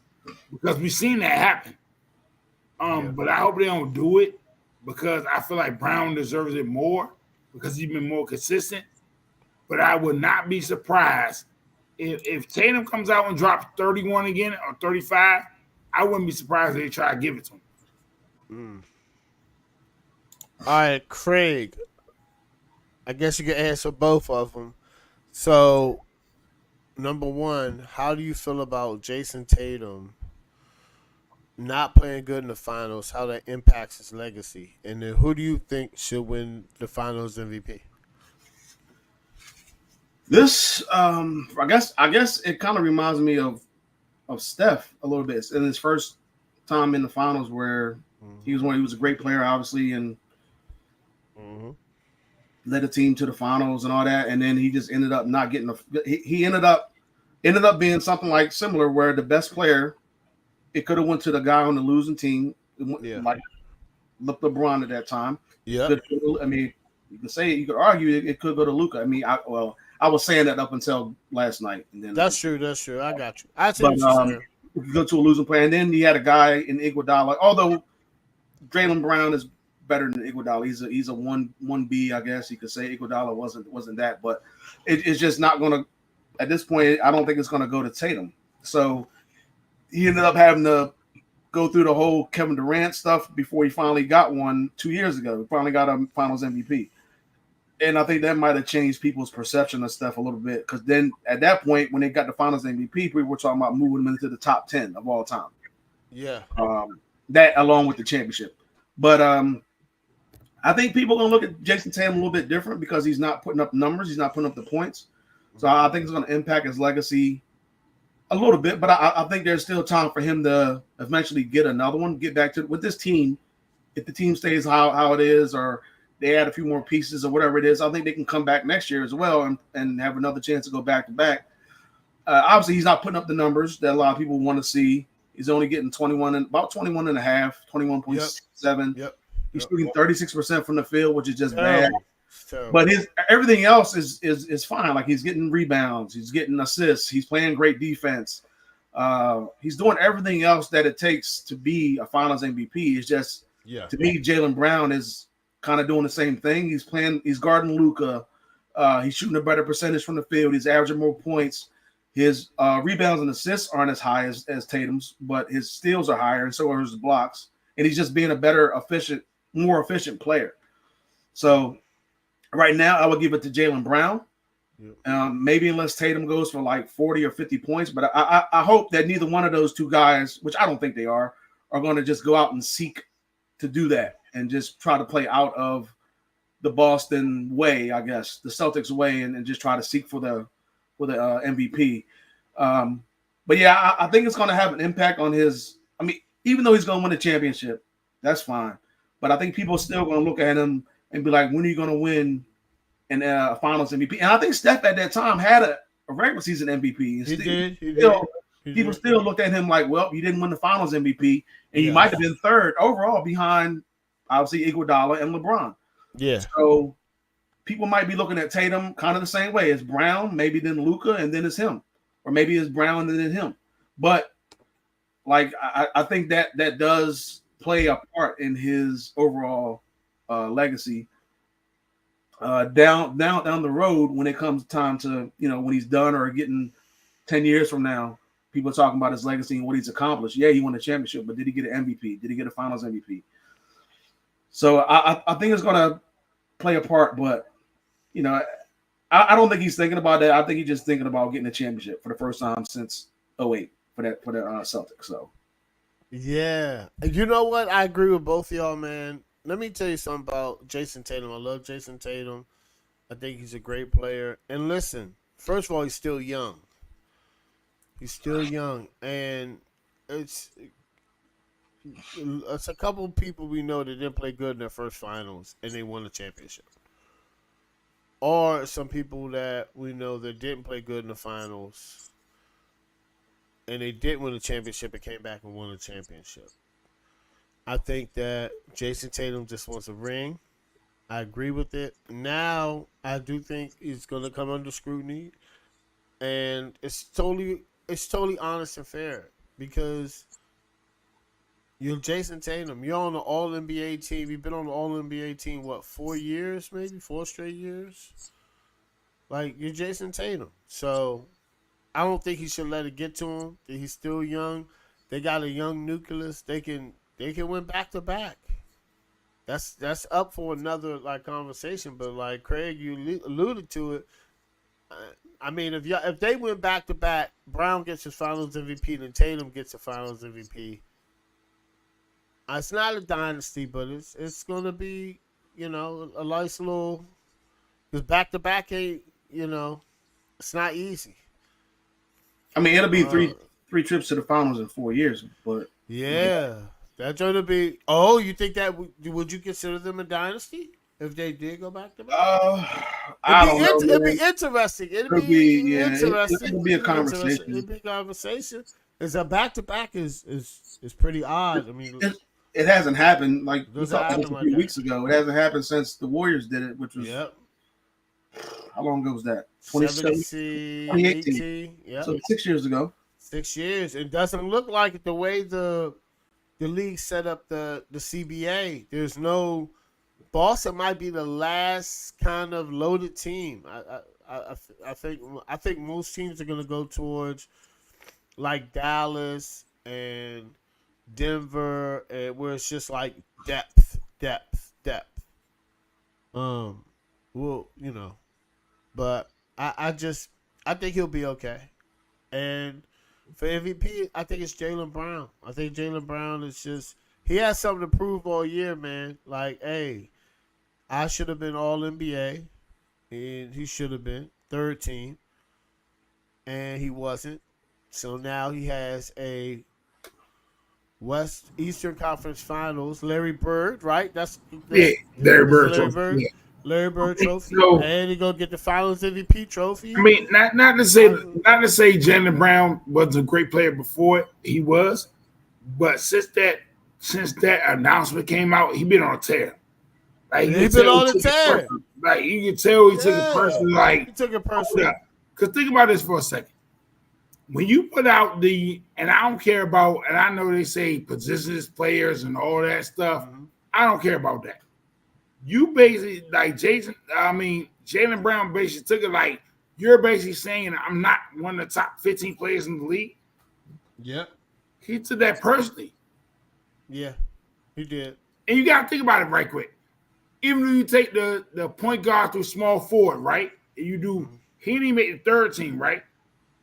Because we've seen that happen. But I hope they don't do it because I feel like Brown deserves it more because he's been more consistent. But I would not be surprised if Tatum comes out and drops 31 again or 35. I wouldn't be surprised if they try to give it to him. All right, Craig. I guess you can answer both of them. So, number one, how do you feel about Jason Tatum not playing good in the finals? How that impacts his legacy? And then, who do you think should win the Finals MVP? This, I guess it kind of reminds me of Steph a little bit in his first time in the finals where he was a great player, obviously, and led the team to the finals and all that. And then he just ended up not getting he ended up being something like similar where the best player, it could have went to the guy on the losing team, like LeBron at that time. Yeah, I mean, you could argue it could go to Luka. I mean, I was saying that up until last night, and then that's true. I got you. I see what you're saying. Go to a losing player, and then you had a guy in Iguodala. Although Jaylen Brown is better than Iguodala, he's a 1B, I guess you could say. Iguodala wasn't that, but it's just not going to. At this point, I don't think it's going to go to Tatum. So he ended up having to go through the whole Kevin Durant stuff before he finally got one 2 years ago. He finally got a Finals MVP. And I think that might have changed people's perception of stuff a little bit. Because then at that point, when they got the Finals MVP, people were talking about moving him into the top 10 of all time. Yeah. That along with the championship. But I think people are going to look at Jason Tatum a little bit different because he's not putting up numbers. He's not putting up the points. So I think it's going to impact his legacy a little bit. But I think there's still time for him to eventually get another one, get back to with this team. If the team stays how it is, or they add a few more pieces or whatever it is, I think they can come back next year as well and have another chance to go back to back. Obviously, he's not putting up the numbers that a lot of people want to see. He's only getting 21 and about 21 and a half, 21.7. Yep. He's shooting 36% from the field, which is just bad. Terrible. But everything else is fine. Like he's getting rebounds, he's getting assists, he's playing great defense. He's doing everything else that it takes to be a Finals MVP. It's just to me, Jaylen Brown is kind of doing the same thing. He's guarding Luka. He's shooting a better percentage from the field. He's averaging more points. His rebounds and assists aren't as high as Tatum's, but his steals are higher, and so are his blocks. And he's just being a better, more efficient player. So right now, I would give it to Jaylen Brown. Maybe unless Tatum goes for like 40 or 50 points. But I hope that neither one of those two guys, which I don't think they are going to just go out and seek to do that and just try to play out of the Boston way, I guess, the Celtics way, and just try to seek for the MVP. But yeah, I think it's going to have an impact on his. I mean, even though he's going to win the championship, that's fine. But I think people are still going to look at him and be like, when are you going to win an Finals MVP? And I think Steph at that time had a regular season MVP. He did. People still looked at him like, well, you didn't win the Finals MVP, and you might have been third overall behind, obviously, Iguodala and LeBron. Yeah. So people might be looking at Tatum kind of the same way. It's Brown, maybe then Luka, and then it's him. Or maybe it's Brown and then him. But, like, I think that does play a part in his overall legacy down the road when it comes time to, when he's done or getting 10 years from now, people are talking about his legacy and what he's accomplished. Yeah, he won a championship, but did he get an MVP? Did he get a Finals MVP? So I think it's going to play a part, but, I don't think he's thinking about that. I think he's just thinking about getting a championship for the first time since 2008 for the Celtics. So, yeah. You know what? I agree with both of y'all, man. Let me tell you something about Jason Tatum. I love Jason Tatum. I think he's a great player. And listen, first of all, he's still young. And it's a couple of people we know that didn't play good in their first finals and they won the championship. Or some people that we know that didn't play good in the finals and they didn't win the championship and came back and won the championship. I think that Jason Tatum just wants a ring. I agree with it. Now, I do think he's going to come under scrutiny. And it's totally honest and fair because you're Jason Tatum. You're on the All-NBA team. You've been on the All-NBA team, 4 years maybe? 4 straight years? Like, you're Jason Tatum. So, I don't think he should let it get to him. He's still young. They got a young nucleus. They can win back to back. That's up for another conversation. But Craig, you alluded to it. I mean, if they win back to back, Brown gets his Finals MVP, and Tatum gets a Finals MVP. It's not a dynasty, but it's gonna be a nice little. Because back to back ain't it's not easy. I mean, it'll be three trips to the finals in 4 years, but Yeah, that's going to be. Oh, you think that would you consider them a dynasty if they did go back to back? I don't know, It'd be man. interesting. It'd Could be be, yeah. interesting. It'll be a It'd be interesting. conversation. It'd be a conversation. Is a back to back is pretty odd. I mean, It hasn't happened. Like it we doesn't talked about this happen a like few that. weeks ago. It hasn't happened since the Warriors did it, which was Yep. how long ago was that? 70, 2018. 18. Yep. So 6 years ago. 6 years. It doesn't look like it the way the league set up the CBA. There's no Boston might be the last kind of loaded team. I think most teams are going to go towards like Dallas and Denver, and where it's just like depth. Um, well, but I think he'll be okay. And for MVP, I think it's Jaylen Brown. I think Jaylen Brown is just he has something to prove all year, man. Like, hey, I should have been All NBA, and he should have been third team, and he wasn't. So now he has a West Eastern Conference Finals. Larry Bird, right? That's Larry Bird Larry trophy. Bird. Yeah. Larry Bird trophy, So, and he gonna get the Finals MVP trophy. I mean, not to say Jaylen Brown was a great player before it. He was, but since that announcement came out, he been on a tear. Like He's been on a tear. Like you can tell he took it personally. Like he took it personally. Because think about this for a second. When you put out and I don't care about, and I know they say positions, players, and all that stuff. Mm-hmm. I don't care about that. You basically like Jaylen Brown basically took it like you're basically saying I'm not one of the top 15 players in the league. Yep. He took that personally. Yeah, he did. And you got to think about it right quick. Even if you take the point guard through small forward, right? And you do, he didn't even make the third team, right?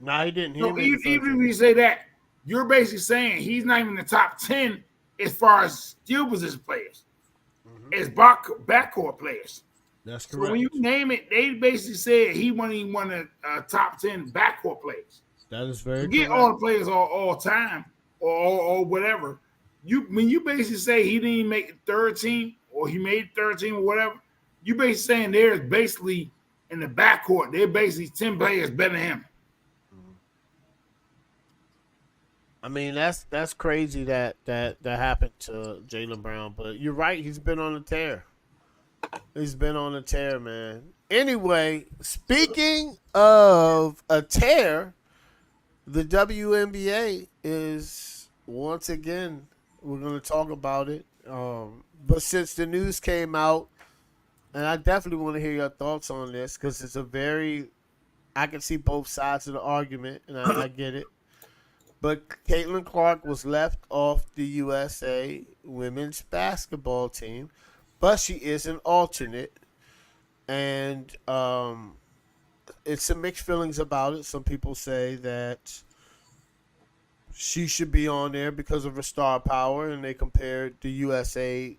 No, he didn't. So even if you say that, you're basically saying he's not even in the top 10 as far as skill position players, as backcourt players. That's correct. So when you name it, they basically said he wasn't even one of the top 10 backcourt players. That is very Forget correct. all the players all time or whatever. When you basically say he didn't make the third team or he made the third team or whatever, you basically saying there's basically in the backcourt, they're basically 10 players better than him. I mean, that's crazy that happened to Jaylen Brown, but you're right. He's been on a tear. He's been on a tear, man. Anyway, speaking of a tear, the WNBA is once again. We're going to talk about it. But since the news came out, and I definitely want to hear your thoughts on this because it's I can see both sides of the argument, and I get it. But Catlin Clark was left off the USA women's basketball team, but she is an alternate. And it's some mixed feelings about it. Some people say that she should be on there because of her star power, and they compared the USA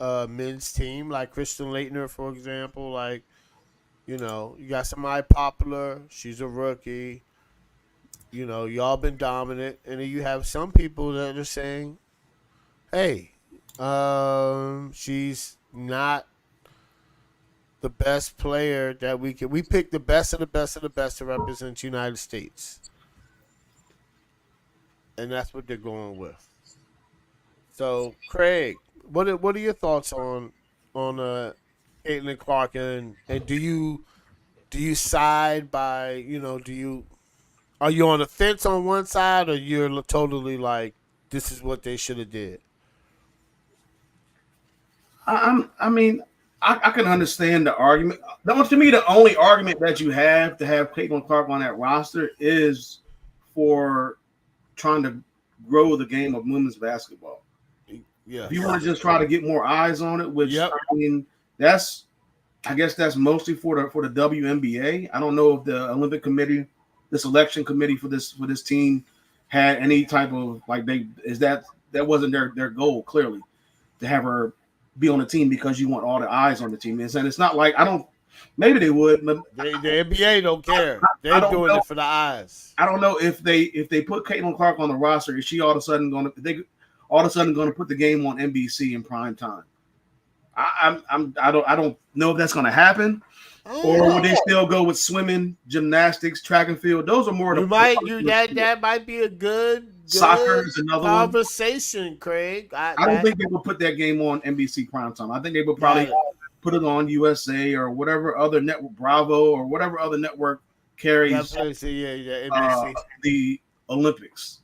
men's team, like Kristen Leitner, for example. Like, you got somebody popular. She's a rookie. Y'all been dominant, and then you have some people that are saying, "Hey, she's not the best player that we can. We pick the best of the best of the best to represent the United States." And that's what they're going with. So, Craig, what are your thoughts on Caitlin Clark, and do you side by are you on the fence on one side, or you're totally like this is what they should have did? I can understand the argument. To me, the only argument that you have to have Caitlin Clark on that roster is for trying to grow the game of women's basketball. Yeah. If you want to just try to get more eyes on it, which I guess that's mostly for the WNBA. I don't know if the Olympic Committee, the selection committee for this team, had any type of that wasn't their goal, clearly, to have her be on the team because you want all the eyes on the team. And it's not like I don't Maybe they would. But The NBA don't care. I They're don't doing know. it for the eyes. I don't know if they put Caitlin Clark on the roster, is she all of a sudden going to put the game on NBC in prime time? I don't know if that's going to happen, or would they still go with swimming, gymnastics, track and field? Those are more That might be a good soccer is another conversation, Craig. I don't think they would put that game on NBC prime time. I think they would probably put it on USA or whatever other network, Bravo or whatever other network carries NBC. The Olympics.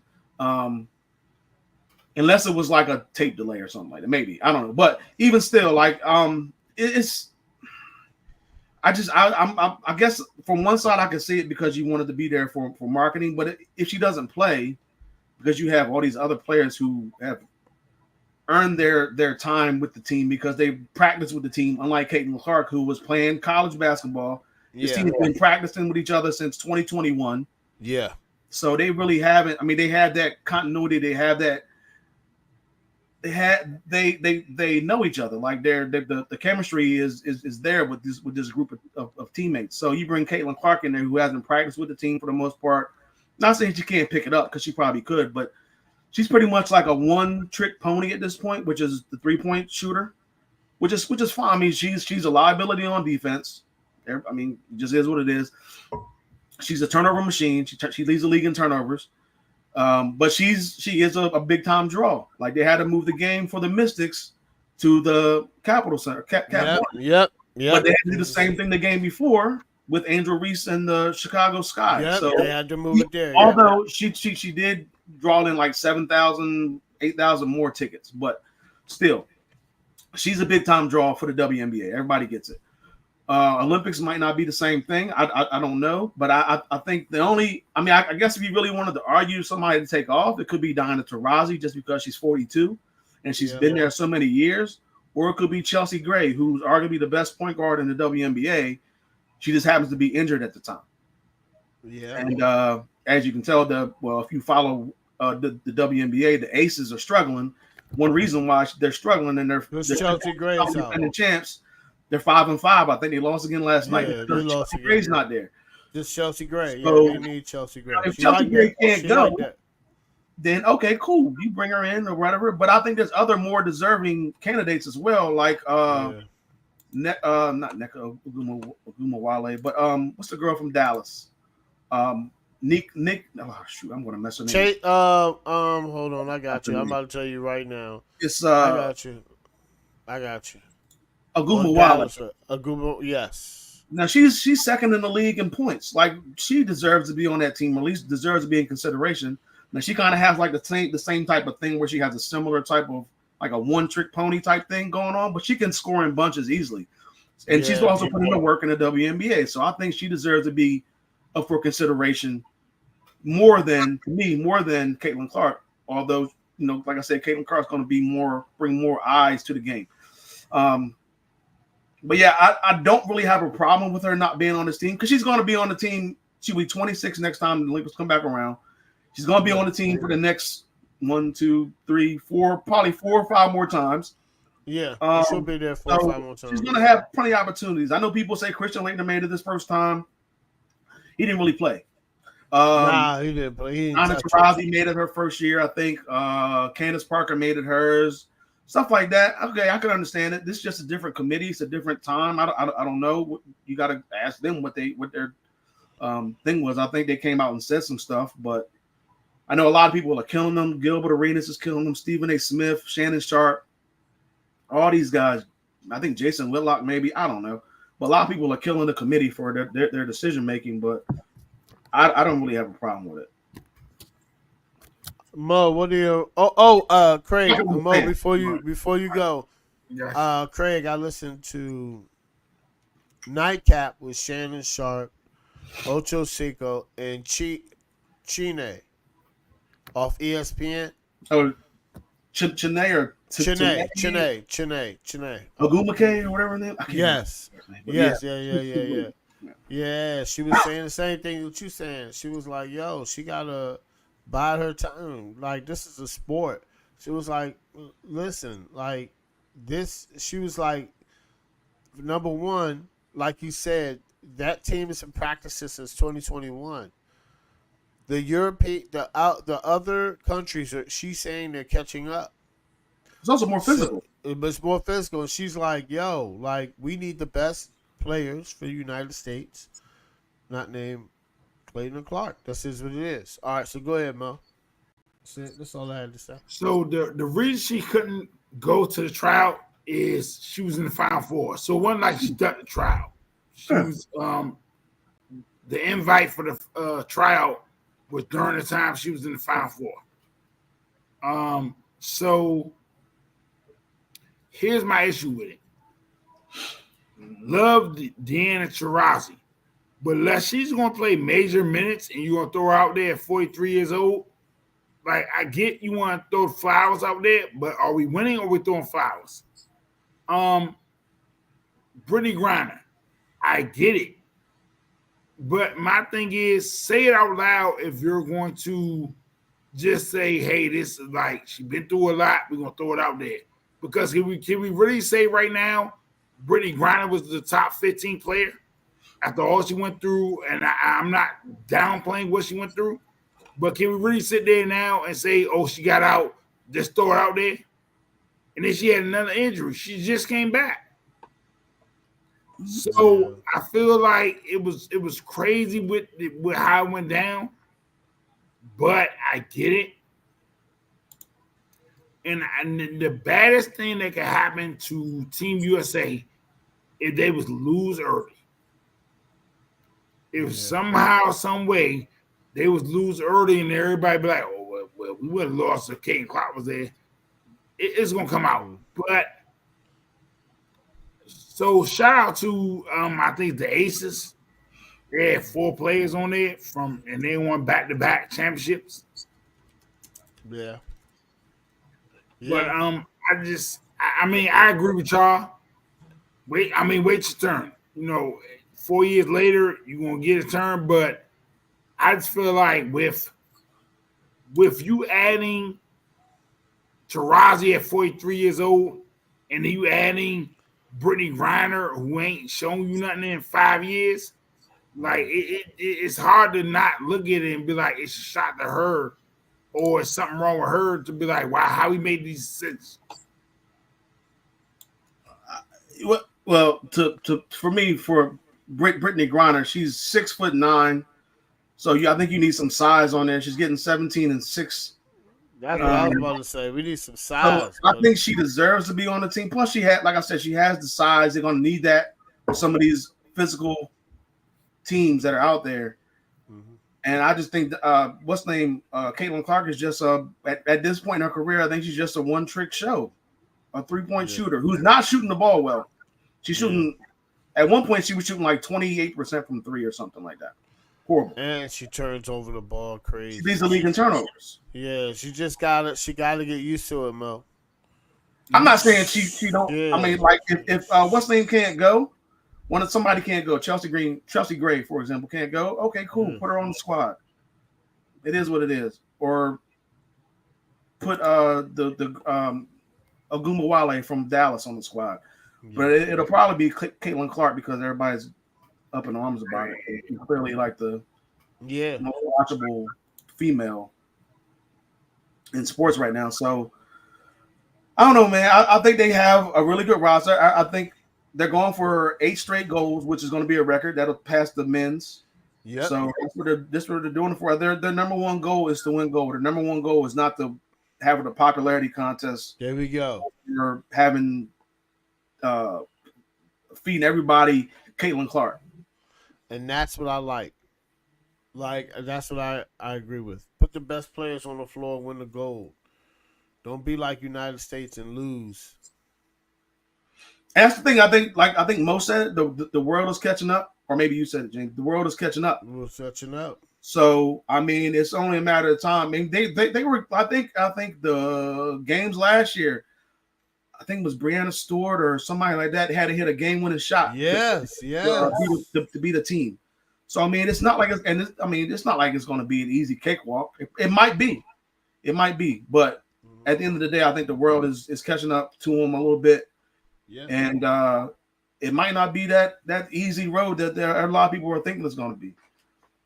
Unless it was like a tape delay or something like that, maybe I don't know. But even still, like it's. I guess from one side I can see it because you wanted to be there for marketing, but if she doesn't play, because you have all these other players who have earned their time with the team because they practiced with the team, unlike Catlin Clark, who was playing college basketball. This team has been practicing with each other since 2021. Yeah. So they really haven't. I mean, they have that continuity. They have that. They know each other. Like the chemistry is there with this group of teammates. So you bring Catlin Clark in there who hasn't practiced with the team for the most part. Not saying she can't pick it up because she probably could, but she's pretty much like a one-trick pony at this point, which is the three-point shooter, which is fine. I mean, she's a liability on defense. I mean, it just is what it is. She's a turnover machine. She leads the league in turnovers. But she is a big time draw. Like they had to move the game for the Mystics to the Capitol Center. Yep. But they had to do the same thing the game before with Angel Reese and the Chicago Sky. Yep, so they had to move it there. Although she did draw in like 7,000, 8,000 more tickets, but still, she's a big time draw for the WNBA. Everybody gets it. Olympics might not be the same thing. I don't know, but I think I guess if you really wanted to argue somebody to take off, it could be Diana Taurasi just because she's 42 and she's been there so many years, or it could be Chelsea Gray, who's arguably the best point guard in the WNBA. She just happens to be injured at the time. Yeah, and as you can tell, if you follow the WNBA, the Aces are struggling. One reason why they're struggling and they're Chelsea Gray's out. And the champs. They're 5-5. I think they lost again last night. They lost Chelsea Gray's not there. Just Chelsea Gray. So, they need Chelsea Gray. If Chelsea Gray can't go, then okay, cool. You bring her in or whatever. But I think there's other more deserving candidates as well, like not Neka Ogumawale, but what's the girl from Dallas? Nick. Oh shoot, I'm gonna mess her name. Hold on, I got you. I'm about to tell you right now. It's I got you. Ogumawale. Yes. Now she's second in the league in points. Like she deserves to be on that team, or at least deserves to be in consideration. Now she kind of has like the same type of thing where she has a similar type of like a one-trick pony type thing going on, but she can score in bunches easily. And she's also putting in the work in the WNBA. So I think she deserves to be up for consideration more than Caitlin Clark. Although, like I said, Caitlin Clark's going to bring more eyes to the game. But yeah, I don't really have a problem with her not being on this team because she's going to be on the team. She'll be 26 next time the Olympics come back around. She's going to be on the team for the next 1, 2, 3, 4, probably 4 or 5 more times. Yeah, she'll be there 4 or 5 more times. She's going to have plenty of opportunities. I know people say Christian Laettner made it this first time. He didn't really play. He didn't play. Anna Taurasi made it her first year, I think. Candace Parker made it hers. Stuff like that. Okay, I can understand it. This is just a different committee. It's a different time. I don't know. You got to ask them what their thing was. I think they came out and said some stuff, but I know a lot of people are killing them. Gilbert Arenas is killing them. Stephen A. Smith, Shannon Sharp, all these guys. I think Jason Whitlock, maybe. I don't know. But a lot of people are killing the committee for their decision making, but I don't really have a problem with it. Mo, what do you? Craig. Mo, before you go, Craig, I listened to Nightcap with Shannon Sharp, Ocho Cinco, and Chine off ESPN. Oh, Chine or Chine. Ogumake or whatever name. Yes. Yeah, she was saying the same thing that you saying. She was like, "Yo, she gotta bide her time. Like this is a sport." She was like, "Listen, like this." She was like, "Number one, like you said, that team has been practicing since 2021. The other countries are. She's saying they're catching up. It's also more So physical. it was more physical. And she's like, "Yo, like we need the best players for the United States, not named Catlin Clark. That's just what it is." All right, so go ahead, Mo. That's all I had to say. So the reason she couldn't go to the tryout is she was in the Final Four. So it wasn't like she ducked the tryout. She Huh. was the invite for the tryout was during the time she was in the Final Four. So here's my issue with it. Love Deanna Taurasi, but unless she's gonna play major minutes and you're gonna throw her out there at 43 years old, like I get you want to throw flowers out there, but are we winning or are we throwing flowers? Brittany Griner, I get it. But my thing is, say it out loud if you're going to just say, hey, this is like she's been through a lot, we're gonna throw it out there. Because can we really say right now Brittany Griner was the top 15 player after all she went through? And I'm not downplaying what she went through, but can we really sit there now and say, oh, she got out, just throw it out there? And then she had another injury. She just came back. So I feel like it was crazy with how it went down, but I get it. And the baddest thing that could happen to Team USA if they was lose early. If somehow, some way, they was lose early and everybody be like, oh, well we would have lost if Catlin Clark was there. It's gonna come out. But so shout out to I think the Aces. They had 4 players on there and they won back-to-back championships. Yeah. But I mean I agree with y'all. Wait your turn. 4 years later you're gonna get a turn, but I just feel like with you adding Taurasi at 43 years old and you adding Brittany Griner who ain't shown you nothing in 5 years, like it's hard to not look at it and be like it's a shot to her or something wrong with her to be like, wow, how we made these decisions. Well, for me, for Brittany Griner, she's 6'9", so I think you need some size on there. She's getting 17 and 6. That's what I was about to say. We need some size. So I think she deserves to be on the team. Plus, she had, like I said, she has the size. They're going to need that for some of these physical teams that are out there. Mm-hmm. And I just think, what's the name? Catlin Clark is just at this point in her career, I think she's just a one-trick show, a 3-point shooter who's not shooting the ball well. She's shooting. At one point, she was shooting like 28% from 3 or something like that. Horrible. And she turns over the ball crazy. She leads the league in turnovers. Yeah, she just got She got to get used to it, Mo. I'm not saying she don't. Yeah. I mean, like if what's name can't go, somebody can't go. Chelsea Gray, for example, can't go. Okay, cool. Put her on the squad. It is what it is. Or put the Ogunbowale from Dallas on the squad. But it'll probably be Catlin Clark because everybody's up in arms about it. She's clearly like the most watchable female in sports right now. So I don't know, man. I think they have a really good roster. I think they're going for 8 straight goals, which is going to be a record that'll pass the men's. Yeah. So that's what they're doing it for. Their number one goal is to win gold. Their number one goal is not to have a popularity contest. There we go. You're having feeding everybody Catlin Clark. And that's what I like. That's what I agree with. Put the best players on the floor and win the gold. Don't be like United States and lose. And that's the thing. I think most said it, the world is catching up. Or maybe you said it, James. The world is catching up. We're catching up. So I mean, it's only a matter of time. I mean, they were. I think the games last year, I think it was Brianna Stewart or somebody like that had to hit a game-winning shot. Yes. To be the team. So I mean, it's not like it's not like it's going to be an easy cakewalk. It might be, but at the end of the day, I think the world is catching up to them a little bit. Yeah. And it might not be that easy road that there are a lot of people are thinking it's going to be.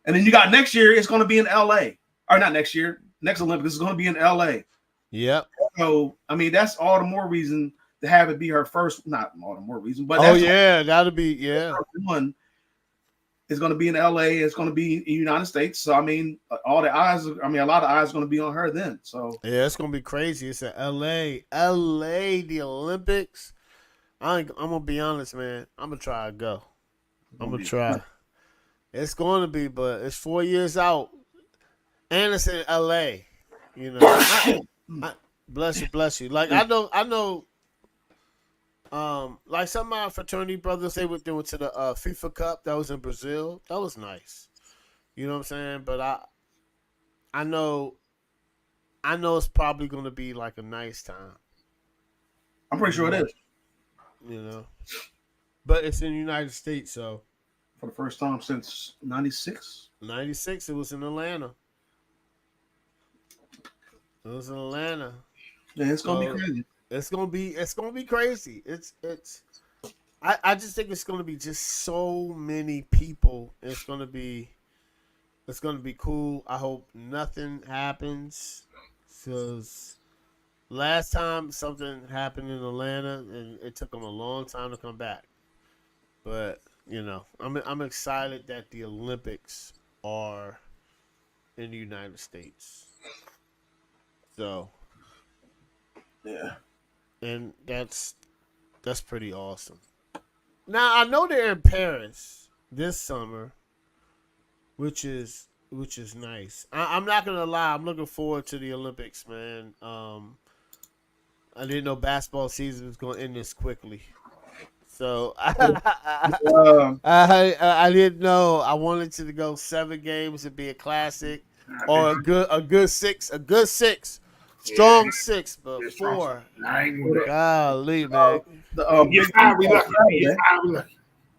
And then you got next year, it's going to be in LA. Or not next year, next Olympics is going to be in LA. Yep. So, I mean, that's all the more reason to have it be her first, not all the more reason, but that'll be one is going to be in LA. It's going to be in the United States. So, I mean, a lot of eyes are going to be on her then. So, yeah, it's going to be crazy. It's at LA, the Olympics. I'm going to be honest, man. I'm going to try to go. I'm going to try. It's going to be, but it's 4 years out. And it's in LA. You know, bless you. Like I know. Like some of my fraternity brothers, they went to the FIFA Cup that was in Brazil. That was nice. You know what I'm saying? But I know it's probably going to be like a nice time. I'm pretty sure it is. You know, but it's in the United States, so for the first time since '96. '96, it was in Atlanta. It was in Atlanta. Yeah, it's gonna be crazy. It's gonna be crazy. I just think it's gonna be just so many people. It's gonna be cool. I hope nothing happens, because last time something happened in Atlanta and it took them a long time to come back. But you know, I'm excited that the Olympics are in the United States. So, yeah, and that's pretty awesome. Now I know they're in Paris this summer, which is nice. I'm not gonna lie, I'm looking forward to the Olympics, man. I didn't know basketball season was gonna end this quickly, so I didn't know. I wanted to go 7 games and be a classic, or a good six. Strong 6, but 4. Golly, man.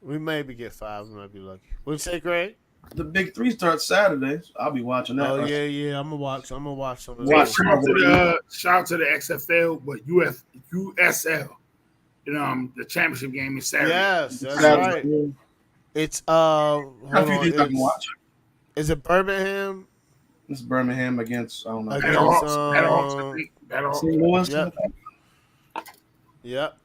We maybe get 5. We might be lucky. What'd you say, Craig? The Big 3 starts Saturday. So I'll be watching that. Oh yeah. I'm gonna watch some of that. Shout out to the XFL, but USL. The championship game is Saturday. Yes, that's right. It's hold on. Watch. Is it Birmingham? It's Birmingham against, I don't know. Against St. Louis. Yep.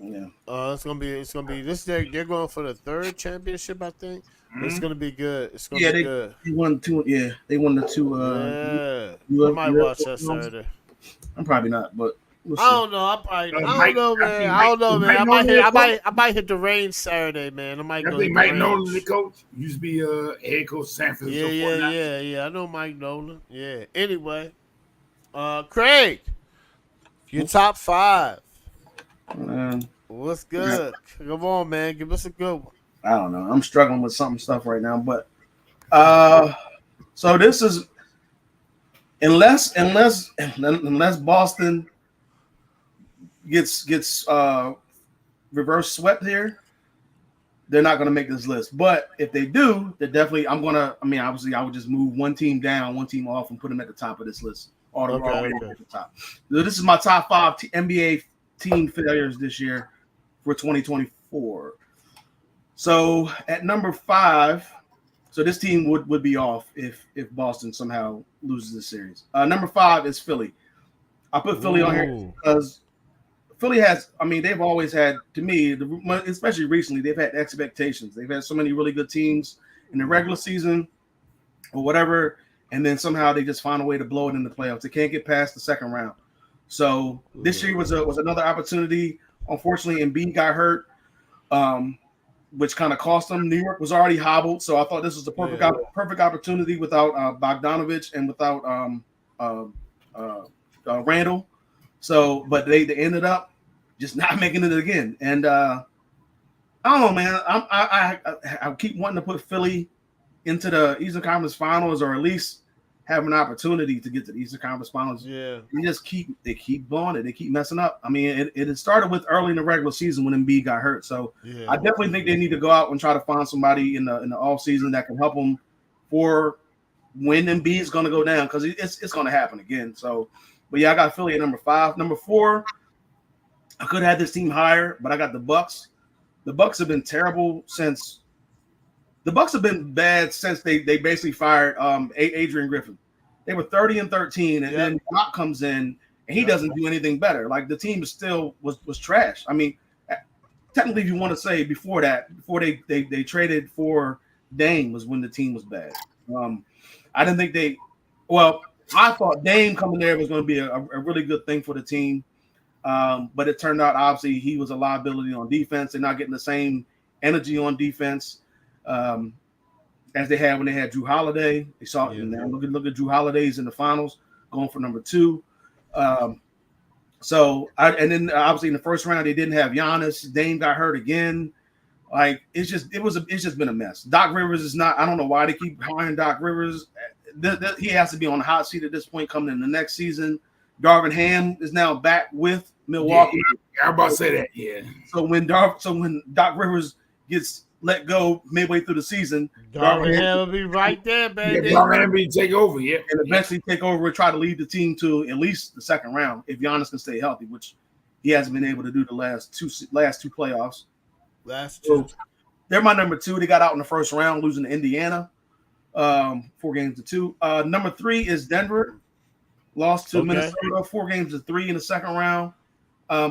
Yeah. It's gonna be this. They're going for the 3rd championship, I think. Mm-hmm. It's gonna be good. It's gonna be good. They won 2. Yeah, they won the 2. I might watch that Saturday. I'm probably not, but we'll see. I don't know. I don't know, man. I might hit the range Saturday, man. I might go. Mike Nolan, the coach, used to be head coach of San Francisco. Yeah. I know Mike Nolan. Yeah. Anyway, Craig, your top 5. What's good? Come on, man. Give us a good one. I don't know. I'm struggling with some stuff right now, but so this is unless Boston gets reverse swept here, they're not going to make this list. But if they do, they're definitely. Obviously, I would just move one team down, one team off, and put them at the top of this list. At the top. So this is my top 5 NBA team failures this year for 2024. So at number 5, so this team would be off if Boston somehow loses the series. Number 5 is Philly. I put Philly on here because Philly has, they've always had, to me, especially recently, they've had expectations. They've had so many really good teams in the regular season or whatever, and then somehow they just find a way to blow it in the playoffs. They can't get past the second round. So this year was another opportunity. Unfortunately, Embiid got hurt, which kind of cost them. New York was already hobbled, so I thought this was the perfect opportunity without Bogdanovich and without Randall. So, but they ended up just not making it again. And I don't know, man. I keep wanting to put Philly into the Eastern Conference Finals, or at least have an opportunity to get to the Eastern Conference Finals. Yeah, they keep blowing it. They keep messing up. It started with early in the regular season when Embiid got hurt. So I definitely think they need to go out and try to find somebody in the off season that can help them for when Embiid is going to go down, because it's going to happen again. So, but yeah, I got Philly at number 5. Number 4, I could have had this team higher, but I got the Bucks. The Bucks have been terrible since the Bucks have been bad since they basically fired Adrian Griffin. They were 30-13, and then Doc comes in and he doesn't do anything better. Like the team still was trash. I mean, technically, if you want to say before they traded for Dame was when the team was bad. I didn't think I thought Dame coming there was going to be a really good thing for the team. But it turned out, obviously, he was a liability on defense. They're not getting the same energy on defense as they had when they had Drew Holiday. They saw now look at Drew Holiday's in the finals, going for number 2. And then obviously in the first round they didn't have Giannis. Dame got hurt again. Like it's just been a mess. Doc Rivers is not. I don't know why they keep hiring Doc Rivers. He has to be on the hot seat at this point coming in the next season. Darvin Ham is now back with Milwaukee. Yeah, I'm about to say that. Yeah. So when Doc Rivers gets let go midway through the season, Darvin Ham will be right there, baby. Yeah, Darvin Ham will take over, and eventually take over and try to lead the team to at least the second round if Giannis can stay healthy, which he hasn't been able to do the last two playoffs. So they're my number 2. They got out in the first round, losing to Indiana, 4-2. Number 3 is Denver. Lost to Minnesota, 4-3 in the second round.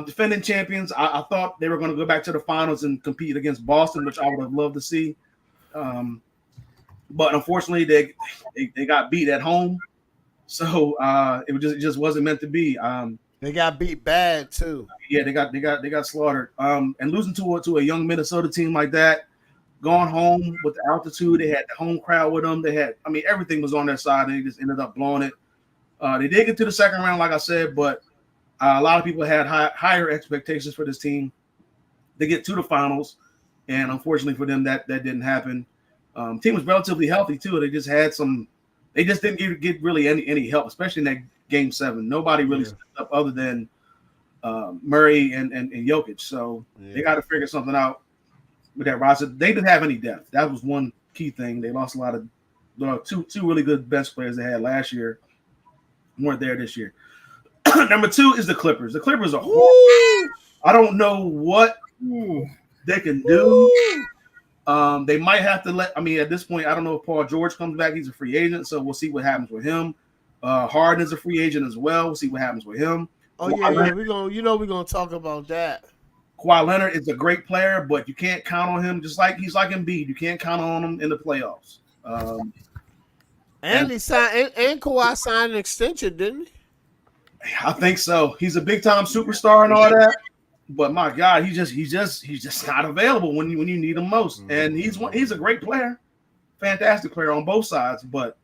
Defending champions, I thought they were going to go back to the finals and compete against Boston, which I would have loved to see. But unfortunately, they got beat at home, so it just wasn't meant to be. They got beat bad too. Yeah, they got slaughtered. And losing to a young Minnesota team like that, going home with the altitude, they had the home crowd with them. Everything was on their side, and they just ended up blowing it. They did get to the second round, like I said, but a lot of people had higher expectations for this team. They get to the finals, and unfortunately for them, that didn't happen. Team was relatively healthy too. They just had they just didn't get really any help, especially in that Game 7. Nobody really stepped up other than Murray and Jokic. So they got to figure something out with that roster. They didn't have any depth. That was one key thing. They lost a lot of two really good bench players they had last year. Weren't there this year. Number 2 is the Clippers. The Clippers are horrible. I don't know what they can do. They might have to at this point, I don't know if Paul George comes back. He's a free agent, so we'll see what happens with him. Harden is a free agent as well. We'll see what happens with him. We're gonna talk about that. Kawhi Leonard is a great player, but you can't count on him. Just like he's like Embiid, you can't count on him in the playoffs. And Kawhi signed an extension, didn't he? I think so. He's a big time superstar and all that, but my God, he's just not available when you need him most. And he's a great player, fantastic player on both sides. But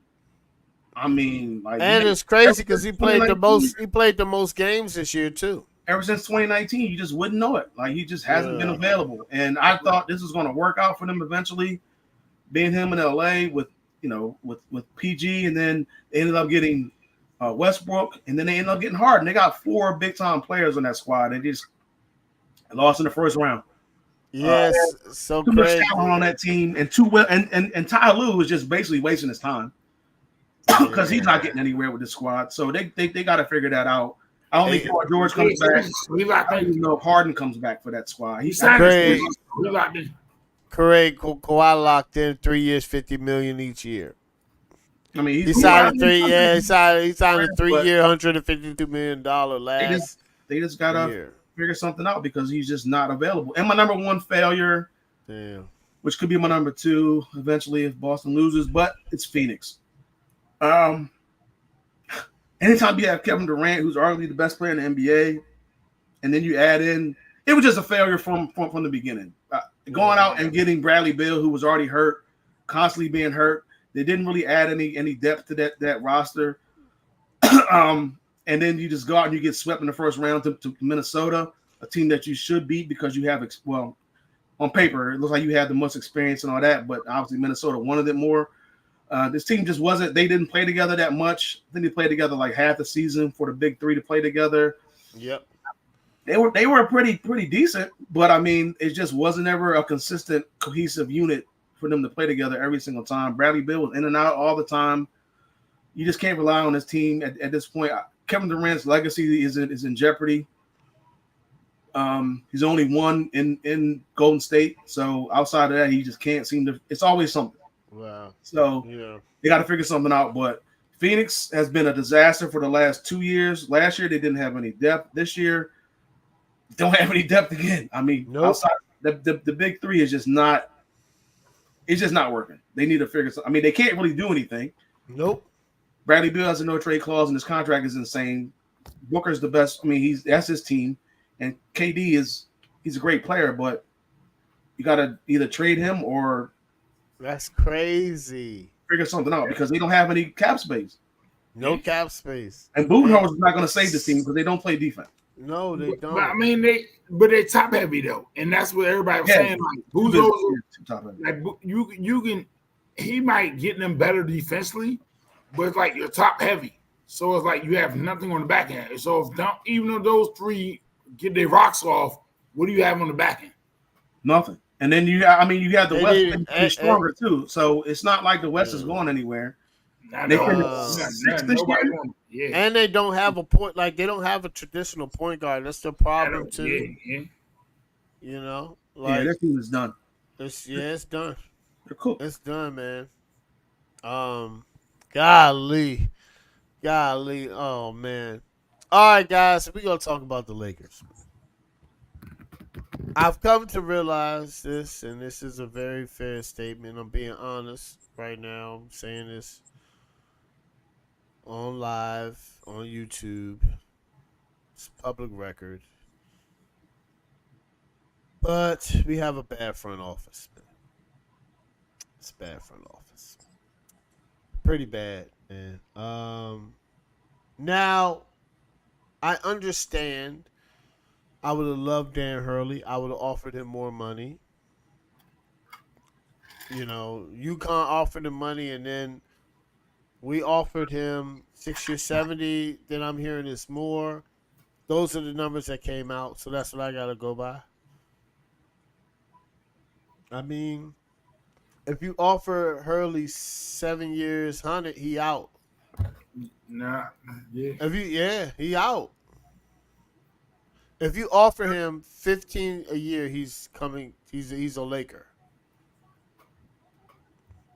it's crazy because he played the most games this year too. Ever since 2019, you just wouldn't know it. Like he just hasn't been available. And I thought this was going to work out for them eventually, being him in LA with PG, and then they ended up getting Westbrook, and then they ended up getting Harden. They got 4 big time players on that squad. They just lost in the first round. Yes, so too crazy. much talent on that team, and Ty Lue is just basically wasting his time because he's not getting anywhere with the squad. So they got to figure that out. I don't think Paul George comes back. I don't even know if Harden comes back for that squad. He's correct. Kawhi locked in 3 years, $50 million each year. He signed a 3-year, $152 million last. They just gotta figure something out because he's just not available. And my number 1 failure, which could be my number 2 eventually if Boston loses, but it's Phoenix. Anytime you have Kevin Durant, who's arguably the best player in the NBA, and then you add in, it was just a failure from the beginning. Going out and getting Bradley Beal, who was already hurt, constantly being hurt. They didn't really add any depth to that roster. And then you just go out and you get swept in the first round to Minnesota, a team that you should beat because you have, on paper, it looks like you have the most experience and all that, but obviously Minnesota wanted it more. This team just wasn't, they didn't play together that much. I think they played together like half the season for the big 3 to play together. Yep. They were pretty decent, but it just wasn't ever a consistent, cohesive unit for them to play together every single time. Bradley Beal was in and out all the time. You just can't rely on this team at this point. Kevin Durant's legacy is in jeopardy. He's only won in Golden State. So outside of that, he just can't seem to. It's always something. Wow. So Yeah. they got to figure something out. But Phoenix has been a disaster for the last 2 years. Last year they didn't have any depth. This year don't have any depth again. I mean, outside the big three is just not. It's just not working. They need to figure something. I mean, they can't really do anything. Nope. Bradley Beal has a no trade clause, and his contract is insane. Booker's the best. I mean, that's his team, and KD he's a great player, but you got to either trade him or that's crazy. Figure something out because they don't have any cap space. No cap space. And Budenholzer is not going to save this team because they don't play defense. No, they don't. But I mean, they're top heavy though, and that's what everybody was saying. Like, you can, he might get them better defensively, but it's like you're top heavy, so it's like you have nothing on the back end. So even though those three get their rocks off, what do you have on the back end? Nothing. And then you have the West is stronger too, so it's not like the West is going anywhere. And they don't have a point, like they don't have a traditional point guard. That's the problem too. Yeah. You know, like their team is done. It's done. They're cool. It's done, man. Golly. Oh man. All right, guys, we're gonna talk about the Lakers. I've come to realize this, and this is a very fair statement. I'm being honest right now. I'm saying this on live, on YouTube. It's public record. But we have a bad front office, man. It's a bad front office. Pretty bad, man. Now, I understand. I would have loved Dan Hurley. I would have offered him more money. You know, UConn offered him money, and then we offered him 60 or 70. Then I'm hearing it's more. Those are the numbers that came out, so that's what I got to go by. I mean, if you offer Hurley 7 years, 100, he out. Nah, yeah. He out. If you offer him 15 a year, he's coming. He's a Laker.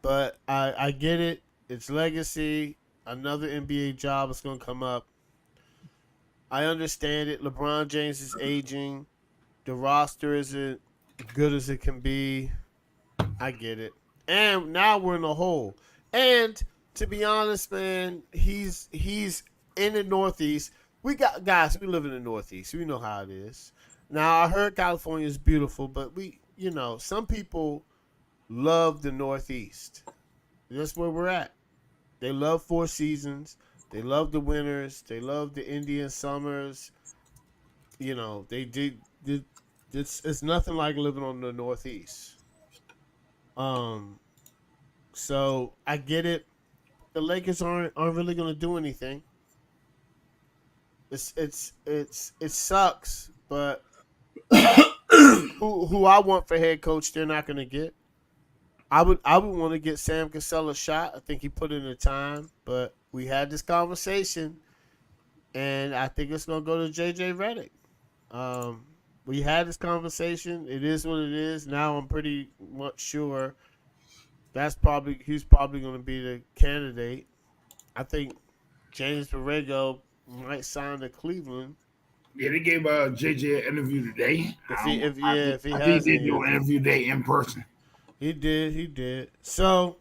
But I get it. It's legacy. Another NBA job is going to come up. I understand it. LeBron James is aging. The roster isn't good as it can be. I get it. And now we're in a hole. And to be honest, man, he's in the Northeast. We live in the Northeast. We know how it is. Now, I heard California is beautiful, but some people love the Northeast. That's where we're at. They love 4 seasons. They love the winters. They love the Indian summers. You know, it's nothing like living on the Northeast. So I get it. The Lakers aren't really going to do anything. It sucks, but who I want for head coach, they're not going to get. I would want to get Sam Cassell a shot. I think he put in the time, but we had this conversation, and I think it's going to go to JJ Redick. We had this conversation. It is what it is. Now I'm pretty much sure he's probably going to be the candidate. I think James Borrego might sign to Cleveland. Yeah, they gave JJ an interview today. If he has he did do an interview today in person. He did. So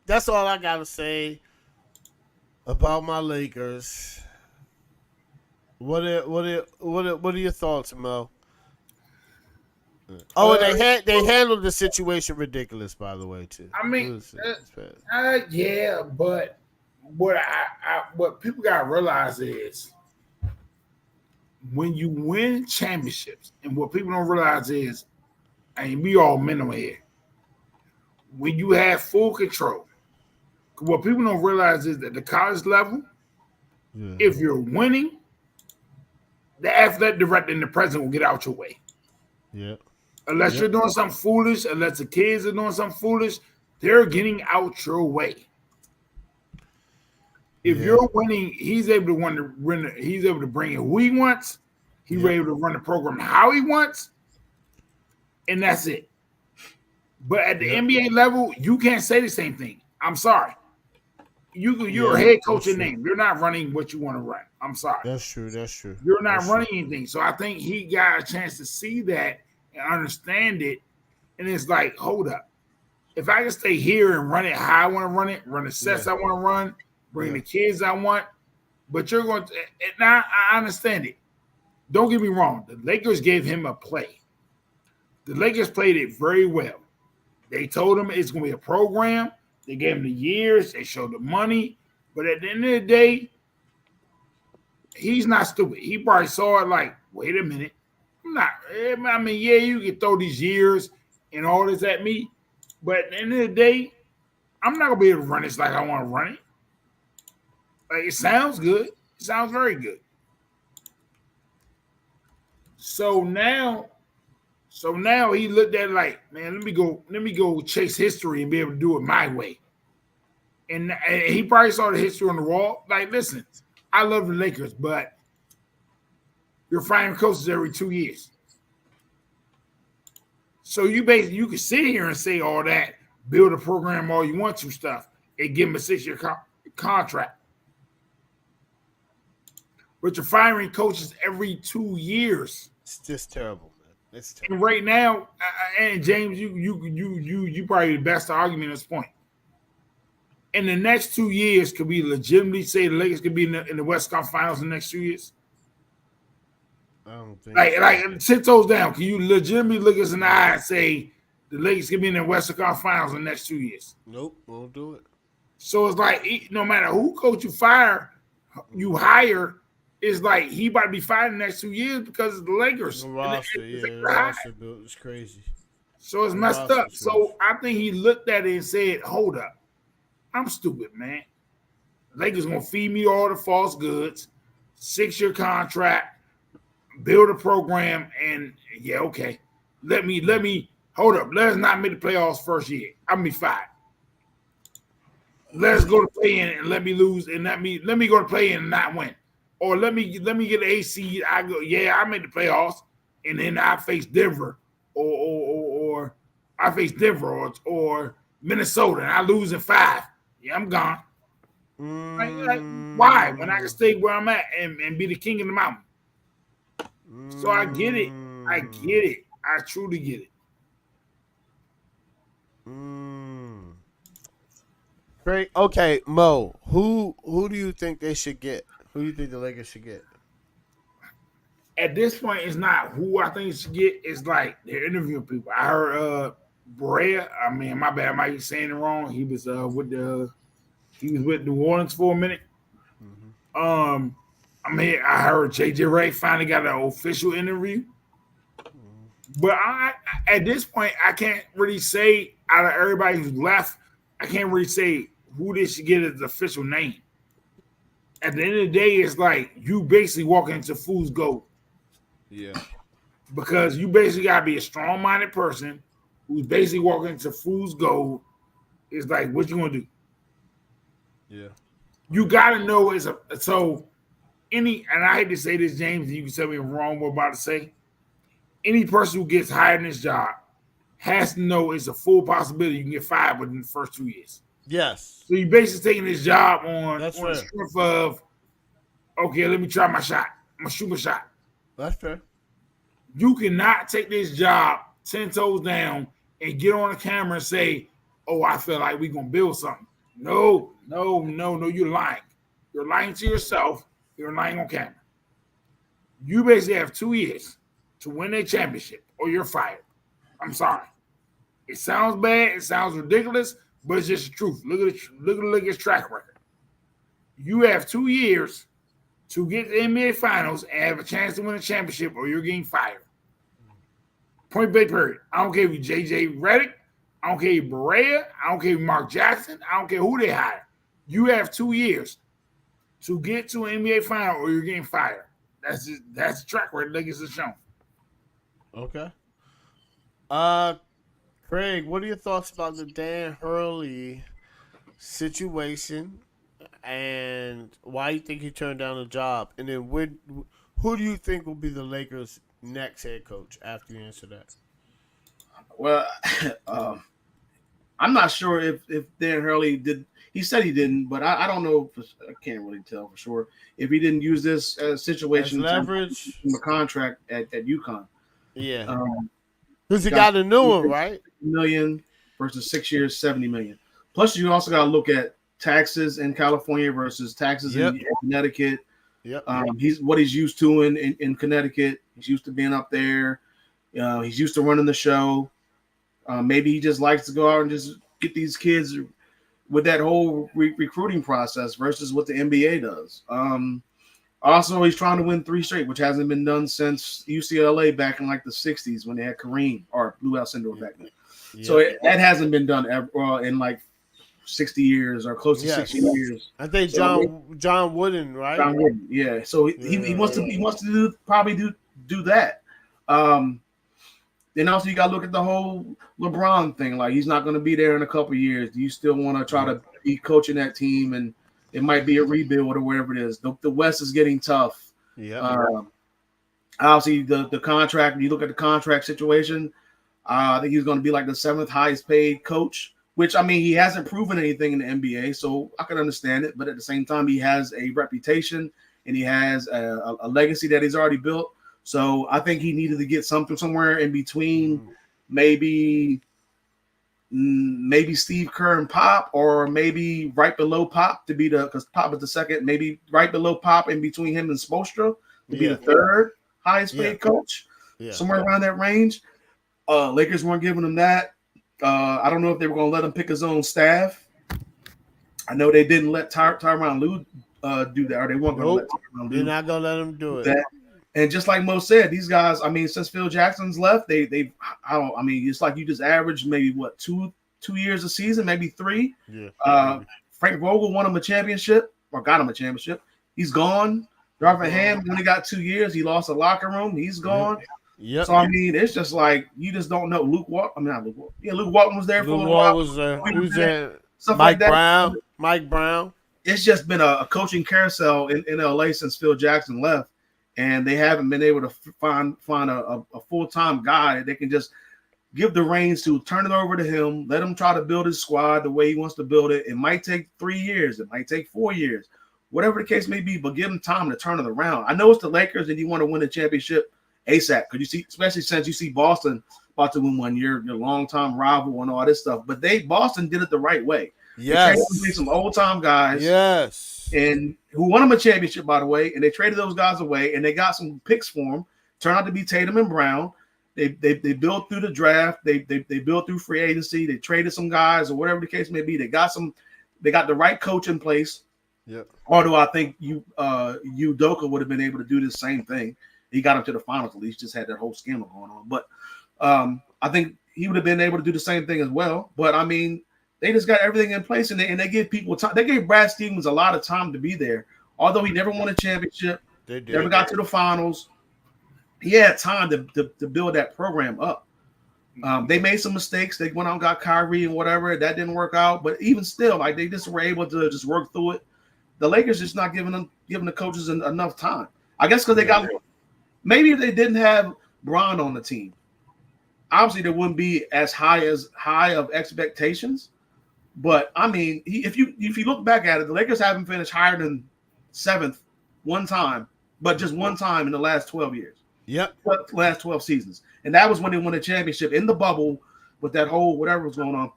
that's all I gotta say about my Lakers. What are your thoughts, Mo? Oh, and they handled the situation ridiculous, by the way, too. I mean, yeah, but what people gotta realize is when you win championships, and what people don't realize is, and we all men over here, when you have full control, what people don't realize is that the college level, if you're winning, the athletic director and the president will get out your way. Yeah. Unless you're doing something foolish, unless the kids are doing something foolish, they're getting out your way. If you're winning, he's able to win. He's able to bring in who he wants, He was able to run the program how he wants, and that's it. But at the NBA level, you can't say the same thing. I'm sorry. You're a head coach in name. You're not running what you want to run. I'm sorry. That's true. You're not running anything. So I think he got a chance to see that and understand it. And it's like, hold up. If I can stay here and run it how I want to run the sets I want to run, bring the kids I want, but you're going to – now I understand it. Don't get me wrong. The Lakers gave him a play. The Lakers played it very well. They told him it's going to be a program. They gave him the years. They showed the money. But at the end of the day, he's not stupid. He probably saw it like, wait a minute. I'm not – I mean, yeah, you can throw these years and all this at me. But at the end of the day, I'm not going to be able to run this like I want to run it. Like, it sounds good. It sounds very good. So now he looked at it like, man, let me go chase history and be able to do it my way. And he probably saw the history on the wall. Like, listen, I love the Lakers, but you're firing coaches every 2 years. So you can sit here and say all that, build a program all you want to stuff, and give him a 6-year contract. But you're firing coaches every 2 years. It's just terrible, man. It's terrible. And right now, and James, you probably the best argument at this point. In the next 2 years, could we legitimately say the Lakers could be in the West Conference Finals in the next 2 years? I don't think like 10 toes down. Can you legitimately look us in the eye and say the Lakers could be in the Western Conference Finals in the next 2 years? Nope, won't do it. So it's like no matter who coach you hire, it's like he about to be fired in the next 2 years because of the Lakers. The roster, the roster build is crazy. So it's messed up. So I think he looked at it and said, hold up. I'm stupid, man. Lakers gonna feed me all the false goods, 6-year contract, build a program, and yeah, okay. Let me hold up. Let us not make the playoffs first year. I'm gonna be fired. Let's go to play-in and let me lose, and let me go to play-in and not win. Or let me get an A seed. I go, yeah, I made the playoffs, and then I face Denver, or I face Denver or Minnesota, and I lose in 5. Yeah, I'm gone. Like, why? When I can stay where I'm at and be the king of the mountain. So I get it. I truly get it. Great. Okay, Mo. Who do you think they should get? Who do you think the Lakers should get? At this point, it's not who I think they should get. It's like they're interviewing people. I heard Brea. I mean, my bad. I might be saying it wrong. He was with New Orleans for a minute. Mm-hmm. I mean, I heard JJ Redick finally got an official interview. But at this point, I can't really say out of everybody who's left, I can't really say who they should get as the official name. At the end of the day, it's like you basically walking into fool's gold. Yeah. Because you basically got to be a strong-minded person who's basically walking into fool's gold. It's like, what you going to do? Yeah. You got to know and I hate to say this, James, and you can tell me I'm wrong what I'm about to say. Any person who gets hired in this job has to know it's a full possibility you can get fired within the first 2 years. Yes. So you're basically taking this job on the fair. strength of, okay, let me try my shot. I'm going to shoot my shot. That's fair. You cannot take this job 10 toes down and get on the camera and say, oh, I feel like we're going to build something. No, you're lying. You're lying to yourself. You're lying on camera. You basically have 2 years to win a championship or you're fired. I'm sorry. It sounds bad. It sounds ridiculous, but it's just the truth. Look at the Lakers' track record. You have 2 years to get to the NBA Finals and have a chance to win a championship or you're getting fired. Point blank period. I don't care if you're JJ Redick. I don't care if you're Barea. I don't care if you're Mark Jackson. I don't care who they hire. You have 2 years to get to an NBA Final or you're getting fired. That's the track record Lakers have shown. Okay. Craig, what are your thoughts about the Dan Hurley situation and why you think he turned down the job? And then Who do you think will be the Lakers' next head coach after you answer that? Well, I'm not sure if Dan Hurley did. He said he didn't, but I don't know. I can't really tell for sure if he didn't use this situation As to leverage? a contract at UConn. Yeah. Um, Because he got a new one, right? $million versus 6 years, $70 million. Plus, you also got to look at taxes in California versus taxes in Connecticut. Yep. He's used to in Connecticut. He's used to being up there. He's used to running the show. Maybe he just likes to go out and just get these kids with that whole recruiting process versus what the NBA does. Also, he's trying to win 3 straight, which hasn't been done since UCLA back in like the 60s when they had Kareem or Blue Alcindor back then. Yeah. So that hasn't been done ever in like 60 years or close to 60 years. I think John Wooden, right? John Wooden, yeah. So he wants to do that. Then also you got to look at the whole LeBron thing. Like he's not going to be there in a couple of years. Do you still want to try to be coaching that team? And it might be a rebuild or whatever it is. The West is getting tough. Yeah. Obviously, the contract. When you look at the contract situation, I think he's going to be like the 7th highest paid coach. Which I mean, he hasn't proven anything in the NBA, so I can understand it. But at the same time, he has a reputation and he has a legacy that he's already built. So I think he needed to get something somewhere in between, maybe Steve Kerr and Pop, or maybe right below Pop to be because Pop is the second, maybe right below Pop in between him and Spoelstra to be the 3rd highest paid coach, somewhere around that range. Lakers weren't giving him that. I don't know if they were going to let him pick his own staff. I know they didn't let Tyronn Lue do that, or they weren't going to let Tyronn Lue. They're not going to let him do it. That. And just like Mo said, these guys, I mean, since Phil Jackson's left, it's like you just average maybe what, two years a season, maybe 3. Yeah. Frank Vogel won him a championship or got him a championship. He's gone. Darvin Ham only got 2 years. He lost the locker room. He's gone. Yep. So I mean, it's just like you just don't know. Luke Walton was there for a little while. Who's there? Stuff Mike like that. Mike Brown. It's just been a coaching carousel in LA since Phil Jackson left, and they haven't been able to find a full-time guy that they can just give the reins to, turn it over to him, let him try to build his squad the way he wants to build it. It might take 3 years, it might take 4 years, whatever the case may be, but give him time to turn it around. I know it's the Lakers and you want to win a championship ASAP, because you see, especially since you see Boston about to win one year, your longtime rival and all this stuff. But Boston did it the right way. Yes, they traded some old time guys. Yes, and who won them a championship, by the way. And they traded those guys away, and they got some picks for them. Turned out to be Tatum and Brown. They built through the draft. They built through free agency. They traded some guys or whatever the case may be. They got the right coach in place. Yep. Although I think Udoka would have been able to do the same thing. He got him to the finals at least, just had that whole scandal going on. But I think he would have been able to do the same thing as well. But, I mean, they just got everything in place, and they give people time. They gave Brad Stevens a lot of time to be there. Although he never won a championship, never got to the finals, he had time to build that program up. They made some mistakes. They went out and got Kyrie and whatever. That didn't work out. But even still, like they just were able to just work through it. The Lakers just not giving the coaches enough time. I guess because they got – maybe if they didn't have Bron on the team, obviously there wouldn't be as high of expectations. But I mean, if you look back at it, the Lakers haven't finished higher than 7th one time, but just one time in the last 12 years. Yep. Last 12 seasons. And that was when they won a championship in the bubble with that whole whatever was going on.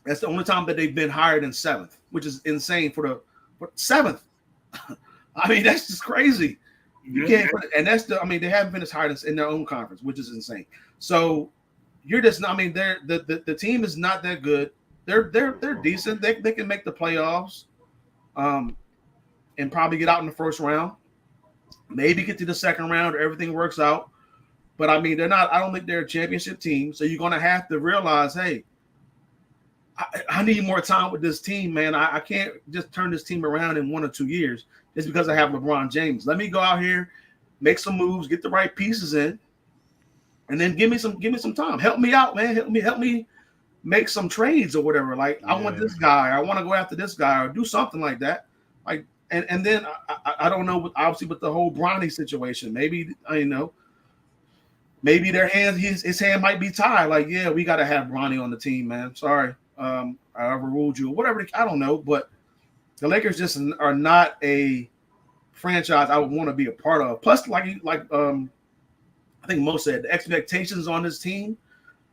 That's the only time that they've been higher than 7th, which is insane for 7th. I mean, that's just crazy. You can't, and that's they haven't finished higher in their own conference, which is insane. So you're just, I mean, the team is not that good. They're decent. They can make the playoffs, and probably get out in the first round. Maybe get to the second round or everything works out. But I mean, they're not. I don't think they're a championship team. So you're gonna have to realize, hey, I need more time with this team, man. I can't just turn this team around in 1 or 2 years just because I have LeBron James. Let me go out here, make some moves, get the right pieces in, and then give me some time. Help me out, man. Help me make some trades or whatever. Like I want this guy. I want to go after this guy or do something like that. Like And then I don't know, obviously, with the whole Bronny situation, maybe maybe their hands, his hand might be tied. Like, yeah, we got to have Bronny on the team, man. Sorry, I overruled you, or whatever. I don't know, but the Lakers just are not a franchise I would want to be a part of. Plus, like I think Mo said, the expectations on this team,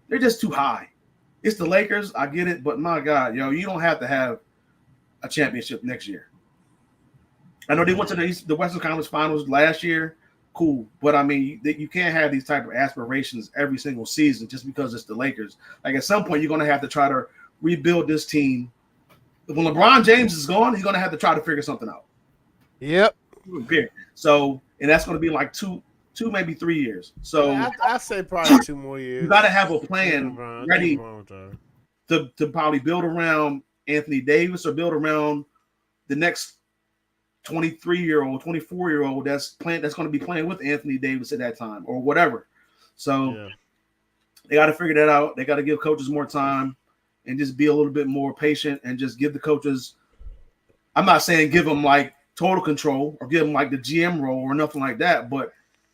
they're just too high. It's the Lakers, I get it, but my God, you don't have to have a championship next year. I know they went to the Western Conference Finals last year. Cool. But, I mean, you can't have these type of aspirations every single season just because it's the Lakers. Like, at some point, you're going to have to try to rebuild this team. When LeBron James is gone, he's going to have to try to figure something out. Yep. So, and that's going to be like two, maybe 3 years. So I say probably 2 more years. You got to have a plan ready to probably build around Anthony Davis or build around the next 23-year-old, 24-year-old that's going to be playing with Anthony Davis at that time or whatever. So They got to figure that out. They got to give coaches more time and just be a little bit more patient and just give the coaches. I'm not saying give them like total control or give them like the GM role or nothing like that, but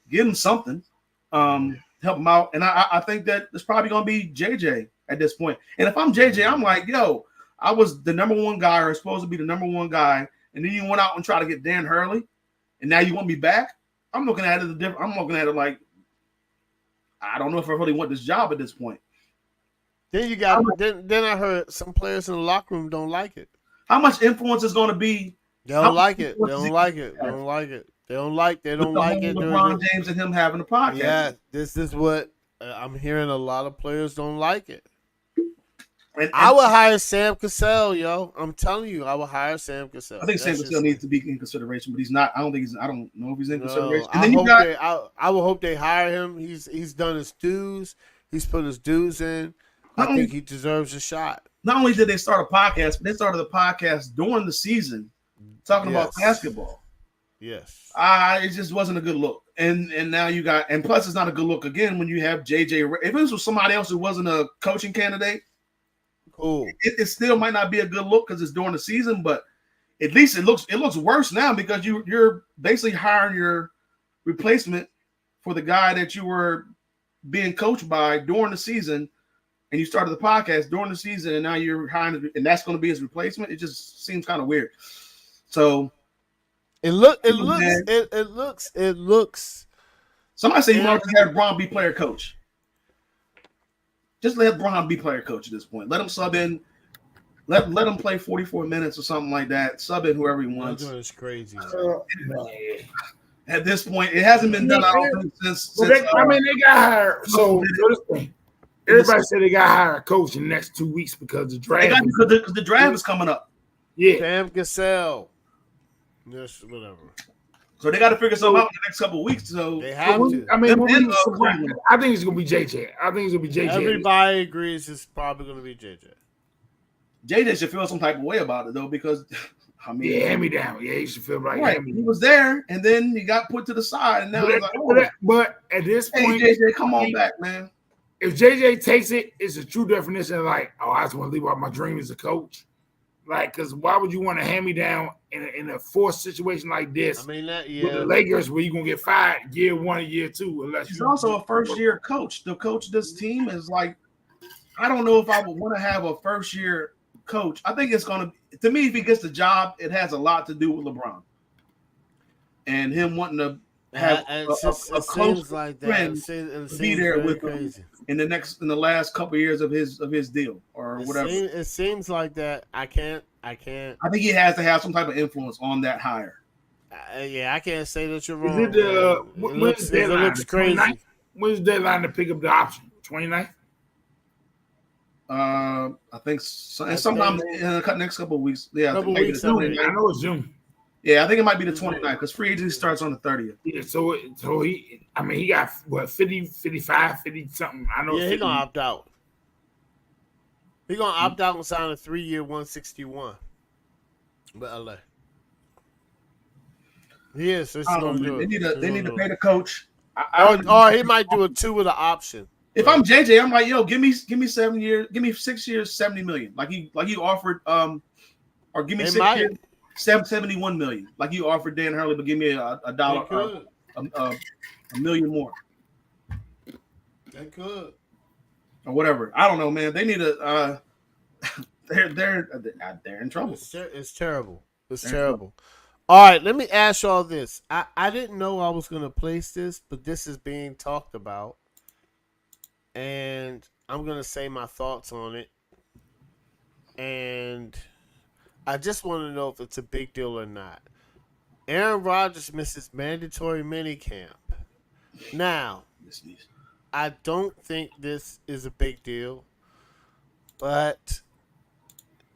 give them something, help them out. And I think that it's probably going to be JJ at this point. And if I'm JJ, I'm like, yo, I was the number one guy or supposed to be the number one guy. And then you went out and tried to get Dan Hurley, and now you want me back? I'm looking at it different. I'm looking at it like, I don't know if I really want this job at this point. Then you got then I heard some players in the locker room don't like it. How much influence is going to be? They don't like it. They don't like it. They don't like it. They don't like it. LeBron James and him having a podcast. Yeah, this is what I'm hearing. A lot of players don't like it. And I would hire Sam Cassell, yo. I'm telling you, I would hire Sam Cassell. I think Sam Cassell needs to be in consideration, but he's not. I don't know if he's in consideration. And then I would hope they hire him. He's done his dues. He's put his dues in. I think he deserves a shot. Not only did they start a podcast, but they started the podcast during the season talking about basketball. Yes. It just wasn't a good look. And now you got, and plus it's not a good look again when you have JJ. If this was somebody else who wasn't a coaching candidate, cool. It still might not be a good look because it's during the season, but at least it looks worse now because you're basically hiring your replacement for the guy that you were being coached by during the season, and you started the podcast during the season, and now you're hiring, and that's going to be his replacement. It just seems kind of weird. So it looks. Somebody say you want to have Bron be player coach. Just let Bron be player coach at this point. Let him sub in. Let him play 44 minutes or something like that. Sub in whoever he wants. It's crazy. At this point, it hasn't been done. I don't think since they got hired. So everybody said they got hired a coach in the next 2 weeks because the draft. Because the draft is coming up. Yeah, Sam Cassell. Yes, whatever. So they got to figure something out in the next couple of weeks. So they have to. I think it's gonna be JJ. Everybody agrees it's probably gonna be JJ. JJ should feel some type of way about it though, because hand me down. Yeah, he should feel right. He was there, and then he got put to the side, and now but at this point, JJ, come on back, man. If JJ takes it, it's a true definition of like, I just want to leave out my dream as a coach. Like, because why would you want to hand me down in a forced situation like this? I mean, with the Lakers, where you're gonna get fired year one or year two, unless he's also a first year coach. The coach of this team is like, I don't know if I would want to have a first year coach. I think it's gonna, to me, if he gets the job, it has a lot to do with LeBron and him wanting to have a close friend be there with him in the last couple of years of his deal or whatever. It seems like that. I can't. I think he has to have some type of influence on that hire. I can't say that you're wrong. It looks crazy. When's the deadline to pick up the option? 29th? I think sometime in the next couple of weeks. Yeah, I know it's June. Yeah, I think it might be the 29th because free agency starts on the 30th. Yeah, so he got what 50, 55, 50 something. I know. Yeah, he's gonna opt out. He's gonna opt out and sign a 3-year 161. But LA. Yes, it's gonna do it. They need to pay the coach. Or he might do a 2 with an option. If I'm JJ, I'm like, yo, give me 7 years, give me 6 years, $70 million. Like he offered, or give me 6 $71 million. Like you offered Dan Hurley, but give me a dollar, a million more. They could. Or whatever. I don't know, man. They need a. They're in trouble. It's terrible. It's terrible. All right, let me ask y'all this. I didn't know I was gonna place this, but this is being talked about, and I'm gonna say my thoughts on it. And I just want to know if it's a big deal or not. Aaron Rodgers misses mandatory minicamp. Now, I don't think this is a big deal, but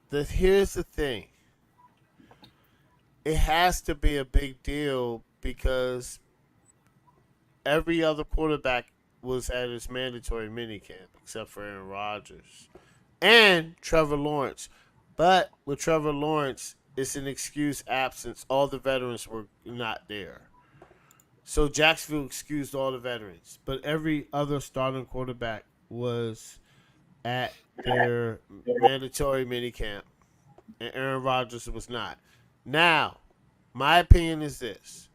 here's the thing. It has to be a big deal because every other quarterback was at his mandatory minicamp except for Aaron Rodgers and Trevor Lawrence. But with Trevor Lawrence, it's an excused absence. All the veterans were not there. So Jacksonville excused all the veterans. But every other starting quarterback was at their mandatory minicamp. And Aaron Rodgers was not. Now, my opinion is this.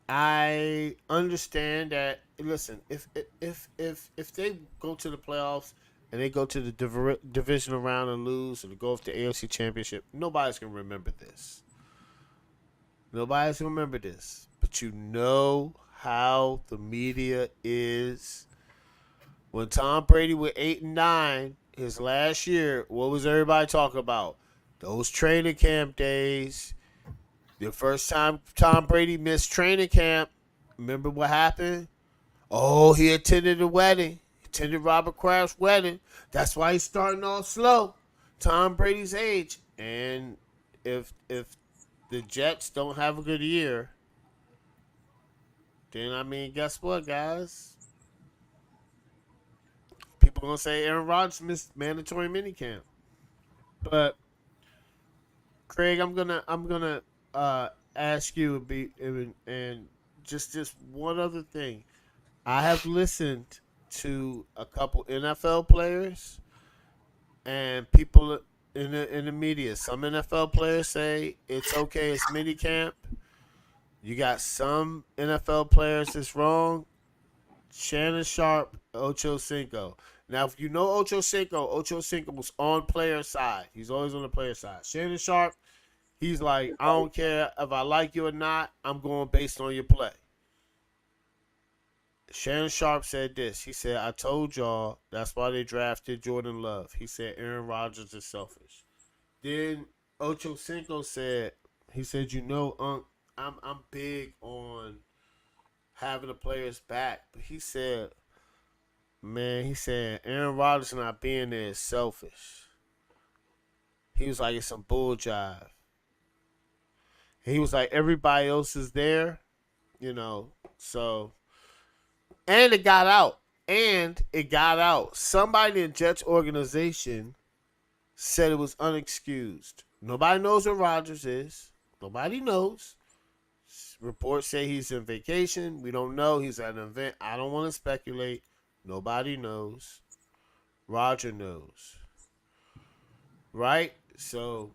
I understand that. Listen, if they go to the playoffs and they go to the divisional round and lose and go off the AFC Championship, nobody's gonna remember this. Nobody's gonna remember this. But you know how the media is. When Tom Brady was 8-9 his last year, what was everybody talking about? Those training camp days. The first time Tom Brady missed training camp, remember what happened? Oh, he attended a wedding. He attended Robert Kraft's wedding. That's why he's starting off slow. Tom Brady's age. And if the Jets don't have a good year, then I mean, guess what, guys? People gonna say Aaron Rodgers missed mandatory minicamp. But Craig, I'm gonna ask you and just one other thing. I have listened to a couple NFL players and people in the media. Some NFL players say it's okay, it's minicamp. You got some NFL players that's wrong. Shannon Sharp, Ocho Cinco. Now, if you know Ocho Cinco was on player side. He's always on the player side. Shannon Sharp, he's like, I don't care if I like you or not. I'm going based on your play. Shannon Sharp said this. He said, I told y'all that's why they drafted Jordan Love. He said Aaron Rodgers is selfish. Then Ocho Cinco said, he said, I'm big on having the players back. But he said, Aaron Rodgers not being there is selfish. He was like, it's some bull jive. He was like, everybody else is there, so. And it got out. Somebody in the Jets organization said it was unexcused. Nobody knows where Rodgers is. Nobody knows. Reports say he's on vacation. We don't know. He's at an event. I don't want to speculate. Nobody knows. Roger knows. Right? So,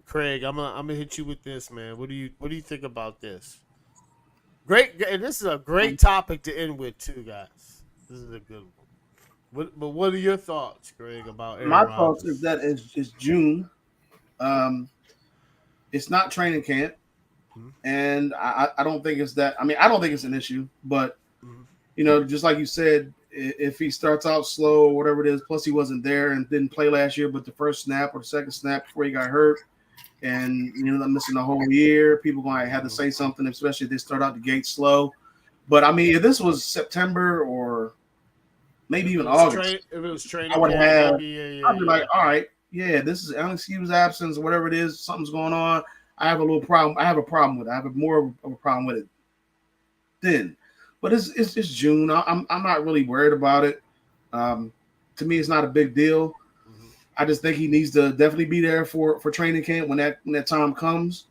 Craig, I'm gonna hit you with this, man. What do you think about this? Great, and this is a great topic to end with, too, guys. This is a good one. But what are your thoughts, Greg, about Aaron Rodgers? My thoughts is that it's June. It's not training camp, and I don't think it's that. I mean, I don't think it's an issue, but just like you said, if he starts out slow or whatever it is, plus he wasn't there and didn't play last year, but the first snap or the second snap before he got hurt. And missing the whole year, people gonna have to say something, especially if they start out the gate slow. But I mean, if this was September or maybe even August, if it was training, I would have. I'd yeah. be like, all right, yeah, this is unexcused absence or whatever it is. Something's going on. I have a little problem. I have a problem with it. I have more of a problem with it then. But it's June. I'm not really worried about it. To me, it's not a big deal. I just think he needs to definitely be there for training camp when that time comes,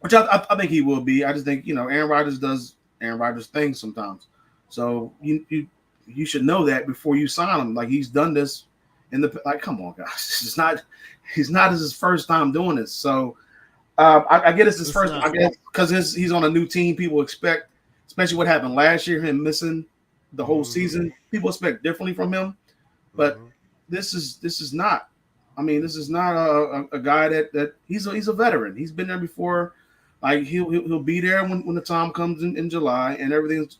which I think he will be. I just think Aaron Rodgers does Aaron Rodgers things sometimes, so you should know that before you sign him. Like he's done this in the come on guys, this is not He's not his first time doing this. So I get it's his first. I guess because he's on a new team. People expect, especially what happened last year, him missing the whole season. People expect differently from him, but this is not. I mean, this is not a guy that he's a veteran. He's been there before. Like he'll be there when the time comes in July, and everything's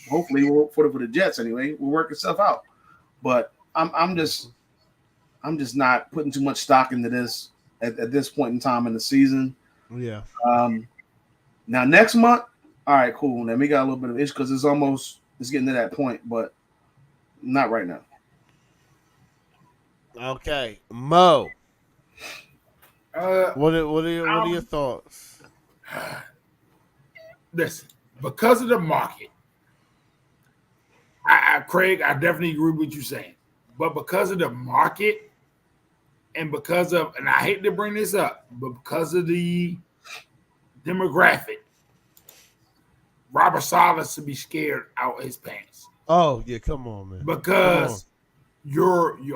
hopefully for the Jets anyway will work itself out. But I'm just not putting too much stock into this at this point in time in the season. Yeah. Now next month, all right, cool. Then we got a little bit of issue because it's getting to that point, but not right now. Okay, Mo. What are Um, your thoughts? Listen, because of the market, Craig, I definitely agree with you saying, but because of the market and and I hate to bring this up, but because of the demographic, Robert Saleh should be scared out his pants. Oh yeah, come on, man. Because you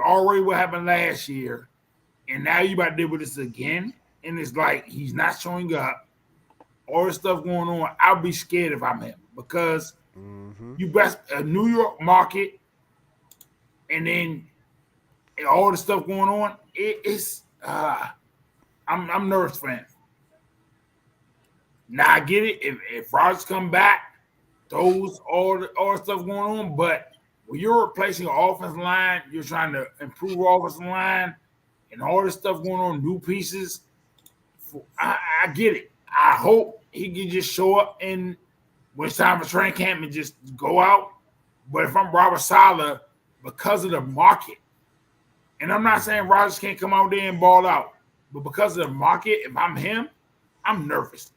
already what happened last year, and now you about to deal with this again, and it's like he's not showing up. All this stuff going on, I'll be scared if I'm him because you best a New York market, and then all the stuff going on. I'm nervous for him. Now I get it if Rodgers come back, all the stuff going on, but when you're replacing an offensive line, you're trying to improve offensive line, and all this stuff going on, new pieces. I get it. I hope he can just show up and when it's time for training camp and just go out. But if I'm Robert Saleh, because of the market, and I'm not saying Rodgers can't come out there and ball out, but because of the market, if I'm him, I'm nervous.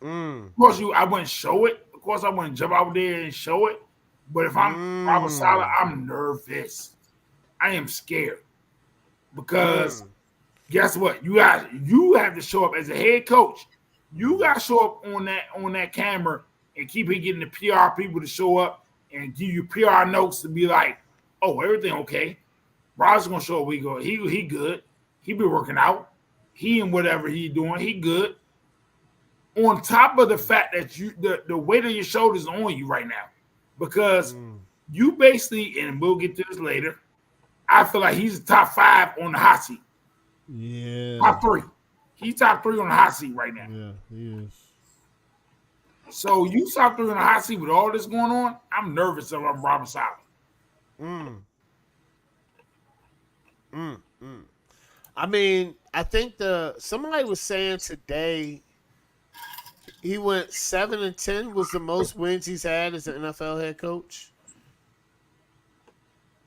Of course, I wouldn't show it. Of course, I wouldn't jump out there and show it. But if I'm Robert Saleh, I'm nervous. I am scared because guess what? You have to show up as a head coach. You got to show up on that camera and keep getting the PR people to show up and give you PR notes to be like, oh, everything okay. Rodgers gonna show up. We go. He good. He be working out. He and whatever he doing. He good. On top of the fact that the weight of your shoulders is on you right now. Because you basically, and we'll get to this later, I feel like he's the top 5 on the hot seat. Yeah. Top 3. He's top 3 on the hot seat right now. Yeah, he is. So you top 3 on the hot seat with all this going on, I'm nervous if I'm Robert Saleh. I mean, I think somebody was saying today he went 7-10 was the most wins he's had as an NFL head coach.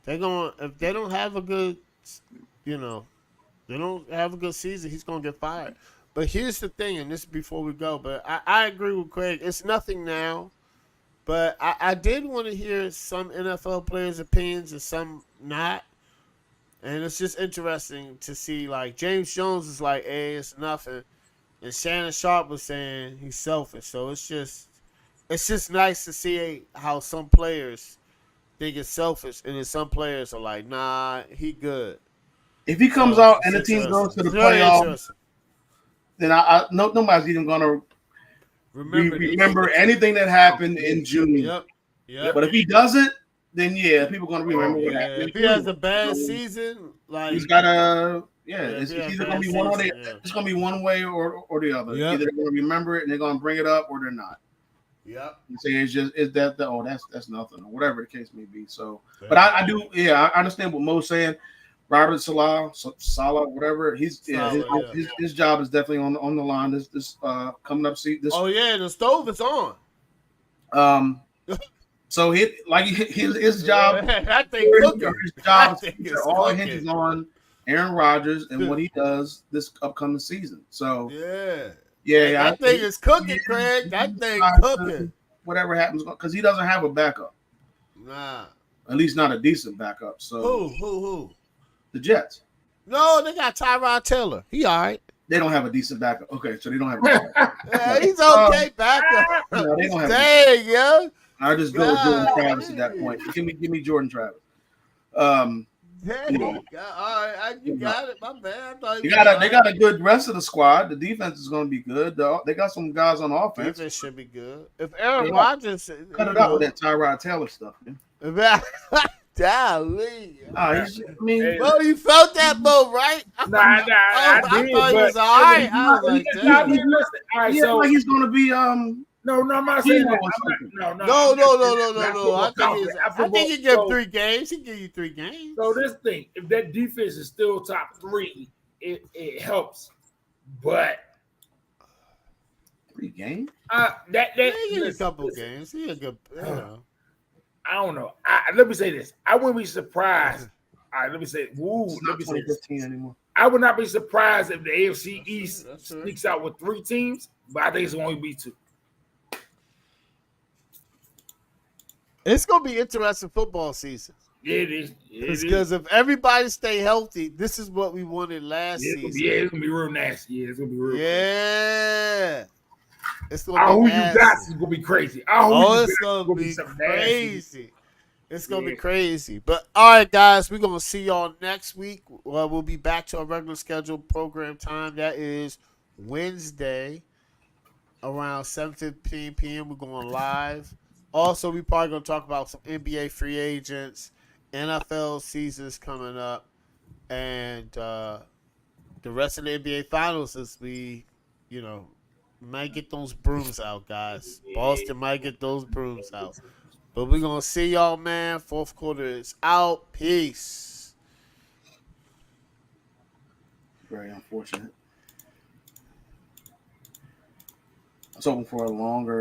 If they don't have a good, they don't have a good season, he's gonna get fired. But here's the thing, and this is before we go, but I agree with Craig. It's nothing now, but I did want to hear some NFL players' opinions and some not. And it's just interesting to see, like, James Jones is like, hey, it's nothing. And Shannon Sharp was saying he's selfish. So it's just nice to see how some players think it's selfish, and then some players are like, nah, he good. If he comes out and the team goes to the playoffs, then nobody's even going to remember anything that happened in June. Yep. But if he doesn't, then yeah, people are going to remember what happened. If he has a bad season, like he's got to, it's either going to be one or it's going to be one way or the other. Yep. Either they're going to remember it and they're going to bring it up, or they're not. Yep. You say that's nothing, or whatever the case may be. So, but I do, I understand what Mo's saying. Robert Saleh, whatever. His job is definitely on the line. This coming up season. The stove is on. So his job. I think his job all hinges on Aaron Rodgers and what he does this upcoming season. So I think it's cooking, Craig. That thing cooking. Whatever happens, because he doesn't have a backup. Nah. At least not a decent backup. So who? The Jets. No, they got Tyrod Taylor. He all right. They don't have a decent backup. Okay, so they don't have a backup. Yeah, he's okay backup. No, they don't have Dang, yo. I just go with Jordan Travis at that point. Give me Jordan Travis. There you go. All right, you got it. My bad. I thought They got a good rest of the squad. The defense is going to be good. They got some guys on offense. Defense should be good. If Aaron Rodgers, cut it out with that Tyrod Taylor stuff. Golly. I mean, well, you felt that, Bo, right? I did. I thought he was all right. I was like, damn. Listen, all right, so like he's going to be No, I'm not saying that. No. I think he give 3 games. He give you 3 games. So this thing, if that defense is still top 3, it helps. But 3 games? That he a couple games. He a good. I don't know. Let me say this. I wouldn't be surprised. All right, let me say. It's not 2015 anymore. I would not be surprised if the AFC East sneaks out with 3 teams, but I think it's going to be 2. It's gonna be interesting football season. It is. Because if everybody stay healthy, this is what we wanted last season. It's gonna be real nasty. Yeah, it's gonna be real. Yeah. It's gonna be nasty. You got is gonna be crazy. It's gonna be crazy. It's gonna be crazy. But all right, guys, we're gonna see y'all next week. We'll be back to our regular scheduled program time. That is Wednesday around 7:15 p.m. We're going live. Also, we probably going to talk about some NBA free agents, NFL seasons coming up, and the rest of the NBA Finals as we, might get those brooms out, guys. Boston might get those brooms out. But we're going to see y'all, man. 4th quarter is out. Peace. Very unfortunate. I was hoping for a longer